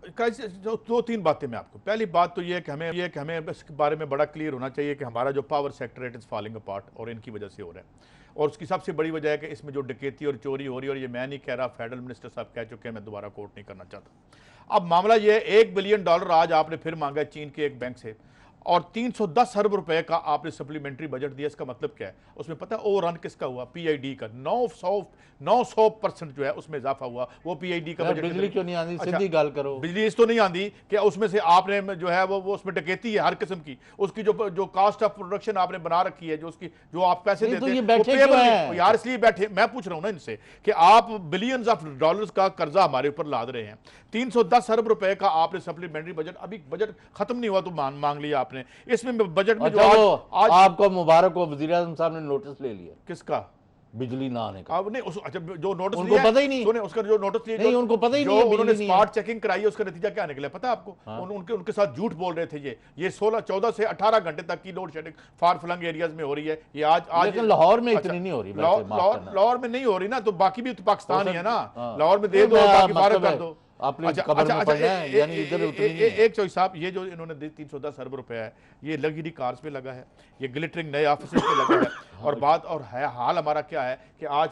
Speaker 6: दो तीन बातें मैं आपको, पहली बात तो ये है कि हमें इसके बारे में बड़ा क्लियर होना चाहिए कि हमारा जो power sector it is falling apart और इनकी वजह से हो रहा है। और उसकी सबसे बड़ी वजह है कि इसमें जो डकैती और चोरी हो रही है, और ये मैं नहीं कह रहा, फेडरल मिनिस्टर साहब कह चुके हैं, मैं दोबारा कोट नहीं करना चाहता। अब मामला ये है, $1 बिलियन आज आपने फिर मांगा चीन के एक बैंक से, और 310 अरब रुपए का आपने सप्लीमेंट्री बजट दिया। इसका मतलब क्या है? उसमें पता है ओवर रन किसका हुआ? पीआईडी का 900% जो है उसमें इजाफा हुआ। वो पीआईडी का बजट।
Speaker 5: बिजली क्यों नहीं आती? सीधी गल करो।
Speaker 6: बिजली इस तो नहीं आती कि उसमें से आपने जो है वो उसमें डकैती है हर किस्म की। उसकी जो कास्ट ऑफ प्रोडक्शन आपने बना रखी है, जो आप पैसे देते हैं यार, इसलिए बैठे। मैं पूछ रहा हूं ना इनसे कि आप बिलियंस ऑफ डॉलर्स का कर्जा हमारे ऊपर लाद रहे हैं। 310 अरब रुपए का आपने सप्लीमेंट्री बजट, अभी बजट खत्म नहीं हुआ तो मांग लिया आपने। इसमें बजट में
Speaker 5: अच्छा, जो आज आपको मुबारक हो, वज़ीर आज़म साहब ने नोटिस ले लिया।
Speaker 6: किसका?
Speaker 5: बिजली ना आने का।
Speaker 6: अब नहीं अच्छा, जो नोटिस
Speaker 5: उनको पता ही नहीं,
Speaker 6: सुने उसका जो नोटिस लिया
Speaker 5: नहीं, उनको पता ही नहीं,
Speaker 6: उन्होंने स्मार्ट चेकिंग कराई, उसका नतीजा क्या निकला पता है आपको?
Speaker 5: हाँ।
Speaker 6: उनके साथ झूठ बोल रहे थे। ये 14 से 18 घंटे तक की load shedding far flung areas में हो रही है। ये आज
Speaker 5: लेकिन लाहौर में इतनी नहीं हो रही।
Speaker 6: लाहौर में नहीं हो रही ना, तो बाकी भी तो पाकिस्तान ही है ना। लाहौर में दे दो, बाकी फारग कर दो। एक चौधरी साहब, ये जो इन्होंने 310 अरब रुपए है, ये लग्जरी कार्स पे लगा है, ये ग्लिटरिंग नए ऑफिस पे लगा है। और बात और है हाल हमारा क्या है कि आज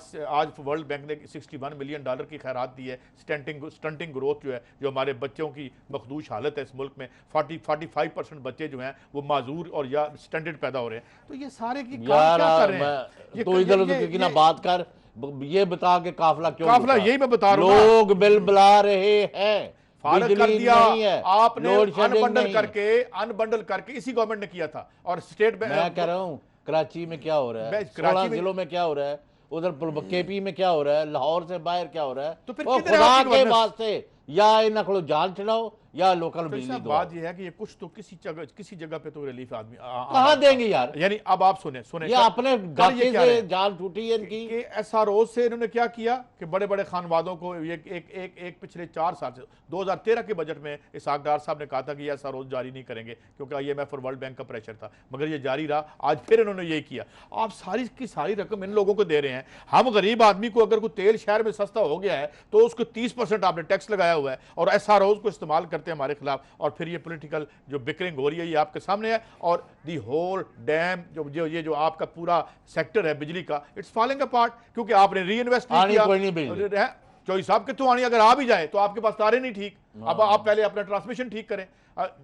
Speaker 6: वर्ल्ड बैंक ने $61 मिलियन की खैरात दी है। स्टंटिंग ग्रोथ जो है, जो हमारे बच्चों की मखदूश हालत है इस मुल्क में, 45% बच्चे जो हैं वो माजूर और या स्टंटेड पैदा हो रहे हैं। तो ये सारे की क्या कर रहे हैं?
Speaker 5: तो इधर उधर की ना बात कर, ये बता के काफिला क्यों?
Speaker 6: काफिला यही मैं बता रहा हूं,
Speaker 5: लोग बिल बुला रहे हैं,
Speaker 6: फारग कर दिया आपने, अनबंडल करके इसी गवर्नमेंट ने किया था। और स्टेट बैंक,
Speaker 5: मैं कह रहा हूं कराची में क्या हो रहा है, 16 जिलों में क्या हो रहा है, उधर केपी में क्या हो रहा है, लाहौर से बाहर क्या हो रहा है, तो फिर खुदा के वास्ते या इन को जान चढ़ाओ या लोकल बिजली दो।
Speaker 6: बात यह है कि ये कुछ तो किसी जगह पे तो रिलीफ आदमी
Speaker 5: कहाँ देंगे यार?
Speaker 6: यानी अब आप सुने
Speaker 5: ये अपने गाते से जान टूटी है इनकी।
Speaker 6: एसआरओ से इन्होंने क्या किया कि बड़े बड़े खानवादों को एक पिछले 4 साल से 2013 के बजट में इसहाक डार साहब ने कहा था कि ये एसआरओ जारी नहीं करेंगे क्योंकि IMF और वर्ल्ड बैंक का प्रेशर था, मगर ये जारी रहा। आज फिर इन्होंने यही किया। आप सारी की सारी रकम इन लोगों को दे रहे हैं। हम गरीब आदमी को अगर कोई तेल शहर में सस्ता हो गया है तो उसको 30% आपने टैक्स लगाया हुआ है और एसआरओ को इस्तेमाल करते हैं हमारे खिलाफ। और फिर ये पॉलिटिकल जो बिकरिंग हो रही है ये आपके सामने है। और दी होल डैम जो आपका पूरा सेक्टर है बिजली का, इट्स फॉलिंग अपार्ट क्योंकि आपने री इन्वेस्ट नहीं किया। चौधरी साहब कितों आनी, अगर आ भी जाए तो आपके पास तारे नहीं ठीक। अब आप पहले अपना ट्रांसमिशन ठीक करें।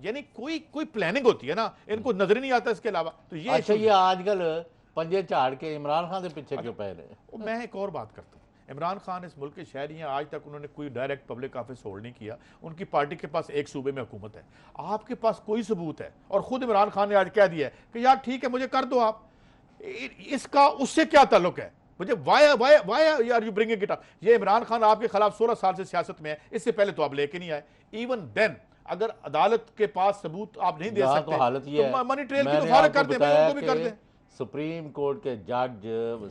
Speaker 6: यानी कोई प्लानिंग होती है ना, इनको नजर नहीं आता इसके अलावा। तो ये
Speaker 5: अच्छा, ये आजकल पंजे झाड़ के इमरान खान के पीछे क्यों पै रहे?
Speaker 6: मैं एक और बात करता हूँ। इमरान खान इस मुल्क के शहरी हैं, आज तक उन्होंने कोई डायरेक्ट पब्लिक ऑफिस होल्ड नहीं किया। उनकी पार्टी के पास एक सूबे में हुकूमत है, आपके पास कोई सबूत है? और खुद इमरान खान ने आज कह दिया है कि यार ठीक है मुझे कर दो आप। इसका उससे क्या ताल्लुक है? मुझे why are you bringing it up? ये इमरान खान आपके खिलाफ 16 साल से सियासत में है, इससे पहले तो आप लेके नहीं आए। इवन देन अगर अदालत के पास सबूत आप नहीं दे सकते
Speaker 5: तो हालत ये
Speaker 6: तो मनी ट्रेल की तो फारग कर दें, उनको भी कर दें।
Speaker 5: सुप्रीम कोर्ट के जज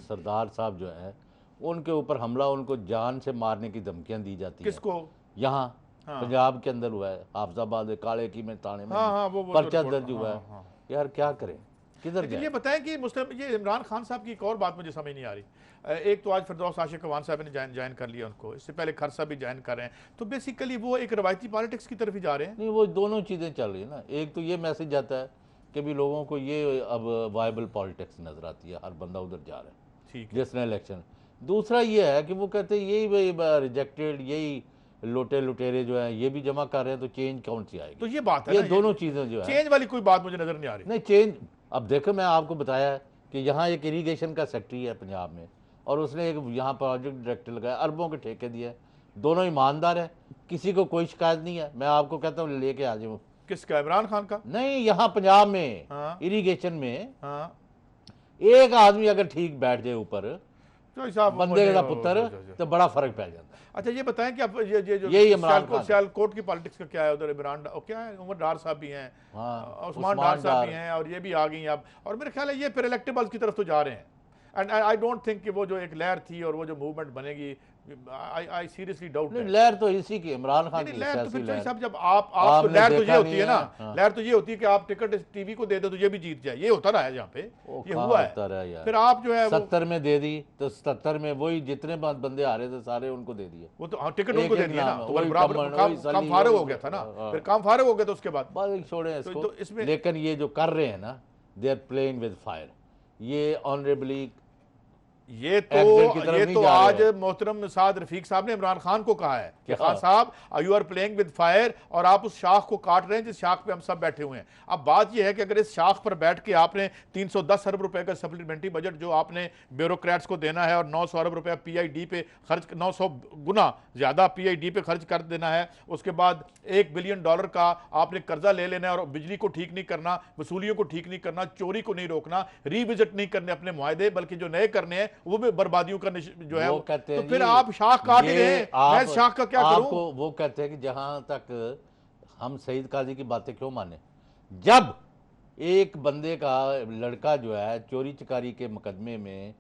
Speaker 5: सरदार साहब जो है उनके ऊपर हमला, उनको जान से मारने की धमकियां दी जाती है।
Speaker 6: किसको?
Speaker 5: यहाँ पंजाब के अंदर हुआ है, हाफजाबाद काले की में थाने में पर्चा दर्ज हुआ है। यार क्या करें, किधर जाए?
Speaker 6: ये बताएं कि ये इमरान खान साहब की एक और बात मुझे समझ नहीं आ रही। एक तो आज फिरदौस आशिक अवान साहब ने ज्वाइन कर लिया उनको, इससे पहले खरसा भी ज्वाइन कर रहे हैं। तो बेसिकली वो एक रवायती पॉलिटिक्स की तरफ ही जा रहे हैं।
Speaker 5: नहीं, वो दोनों चीज़ें चल रही है ना। एक तो ये मैसेज आता है कि भी लोगों को ये अब वायबल पॉलिटिक्स नजर आती है, हर बंदा उधर जा रहा है
Speaker 6: ठीक
Speaker 5: जिसने इलेक्शन। दूसरा ये है कि वो कहते हैं यही रिजेक्टेड, यही लोटे लुटेरे जो हैं ये भी जमा कर रहे हैं, तो चेंज कौन सी आएगी?
Speaker 6: तो ये बात है
Speaker 5: ये दोनों चीज़ें जो है,
Speaker 6: चेंज वाली कोई बात मुझे नजर नहीं आ रही।
Speaker 5: नहीं चेंज, अब देखो मैं आपको बताया है कि यहाँ एक इरीगेशन का सेक्रेटरी है पंजाब में और उसने एक यहाँ प्रोजेक्ट डायरेक्टर लगाया, अरबों के ठेके दिए। दोनों ईमानदार है, किसी को कोई शिकायत नहीं है। मैं आपको कहता हूँ लेके आ जाऊँ।
Speaker 6: किसका? इमरान खान का?
Speaker 5: नहीं, यहाँ पंजाब में इरीगेशन में एक आदमी अगर ठीक बैठ जाए ऊपर बंदे का पुत्र तो बड़ा फर्क पै जाता है।
Speaker 6: अच्छा ये बताएं कि अब ये जो सियालकोट की पॉलिटिक्स का क्या है उधर? इमरान क्या है, उमर डार साहब भी हैं, उस्मान डार साहब भी हैं और ये भी आ गई अब। और मेरे ख्याल है ये फिर इलेक्टेबल्स की तरफ तो जा रहे हैं। एंड आई डोंट थिंक कि वो जो एक लहर थी और वो जो मूवमेंट बनेगी, आई सीरियसली डाउट।
Speaker 5: लहर तो इसी की, इमरान खान की
Speaker 6: लहर तो फिर
Speaker 5: लहर।
Speaker 6: साहब जब आप तो लहर तो ये होती है ना, लहर तो ये होती है कि आप टिकट टीवी को दे दो तो ये भी जीत जाए, ये होता रहा है यहाँ पे, ये हुआ है। फिर आप जो है
Speaker 5: 70 में दे दी तो 70 में वही जितने बंदे आ रहे थे सारे उनको दे दिए,
Speaker 6: वो तो टिकट उनको दे दिया ना, तो बराबर काम फारग हो गया था ना, फिर काम फारग हो गया तो उसके बाद
Speaker 5: छोड़े इसको। लेकिन ये जो कर रहे हैं ना, they are playing with fire. ये ऑनरेबली
Speaker 6: ये तो आज मोहतरम साद रफीक साहब ने इमरान खान को कहा है कि खान साहब you are playing with fire, और आप उस शाख को काट रहे हैं जिस शाख पे हम सब बैठे हुए हैं। अब बात यह है कि अगर इस शाख पर बैठ के आपने 310 अरब रुपए का सप्लीमेंट्री बजट जो आपने ब्यूरोक्रेट्स को देना है और 900 अरब रुपया PID पे खर्च, 900 गुना ज्यादा PID पे खर्च कर देना है, उसके बाद $1 बिलियन का आपने कर्जा ले लेना है और बिजली को ठीक नहीं करना, वसूलियों को ठीक नहीं करना, चोरी को नहीं रोकना, रिविजिट नहीं करने अपने मुआहदे, बल्कि जो नए करने हैं वो भी बर्बादियों का जो है,
Speaker 5: कहते हैं
Speaker 6: तो फिर आप शाख काट रहे हैं, मैं शाख का क्या करूं?
Speaker 5: वो कहते हैं कि जहां तक हम सईद काजी की बातें क्यों माने, जब एक बंदे का लड़का जो है चोरी चकारी के मुकदमे में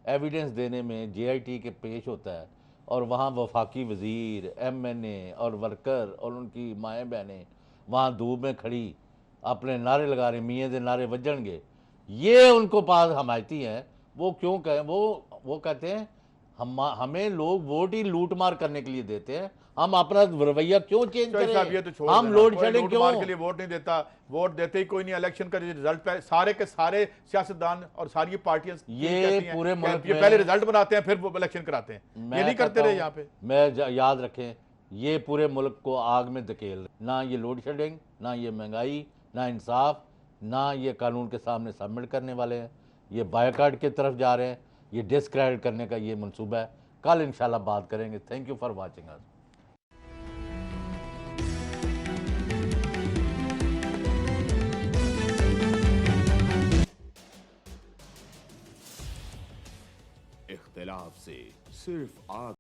Speaker 5: एविडेंस देने में JIT के पेश होता है और वहाँ वफाकी वजीर, MNA और वर्कर और उनकी माएँ बहनें वहाँ धूप में खड़ी अपने नारे लगा रहे, मियाँ दे नारे वजणगे, ये उनको पास हमायती हैं। वो क्यों कहें, वो कहते हैं हमें लोग वोट ही लूट मार करने के लिए देते हैं, हम अपना रवैया क्यों चेंज करें?
Speaker 6: ये तो
Speaker 5: हम लोड शेडिंग क्यों
Speaker 6: के लिए वोट नहीं देता, वोट देते ही कोई नहीं, इलेक्शन का रिजल्ट पे सारे के सारे सियासतदान और सारी पार्टियां
Speaker 5: ये पूरे मुल्क में
Speaker 6: पहले रिजल्ट बनाते हैं फिर वो इलेक्शन कराते हैं, ये नहीं करते रहे यहाँ पे।
Speaker 5: मैं याद रखें, ये पूरे मुल्क को आग में धकेल, ना ये लोड शेडिंग, ना ये महंगाई, ना इंसाफ, ना ये कानून के सामने सबमिट करने वाले हैं, ये बायकाट की तरफ जा रहे हैं, ये डिस्क्रेडिट करने का ये मंसूबा है। कल इंशाल्लाह बात करेंगे। Thank you for watching us.
Speaker 10: इख्तिलाफ से सिर्फ आग